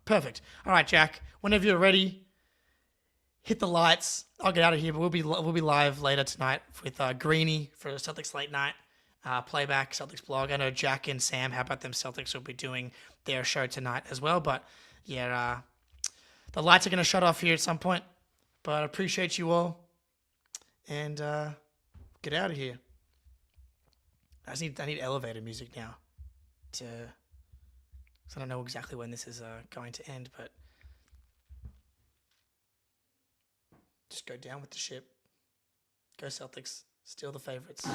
perfect. All right, Jack. Whenever you're ready, hit the lights. I'll get out of here, but we'll be live later tonight with Greeny for Celtics Late Night playback Celtics blog. I know Jack and Sam, how about them Celtics, will be doing their show tonight as well. But yeah, the lights are going to shut off here at some point. But I appreciate you all, and get out of here. I need elevator music now so I don't know exactly when this is going to end, but just go down with the ship. Go Celtics. Still the favorites.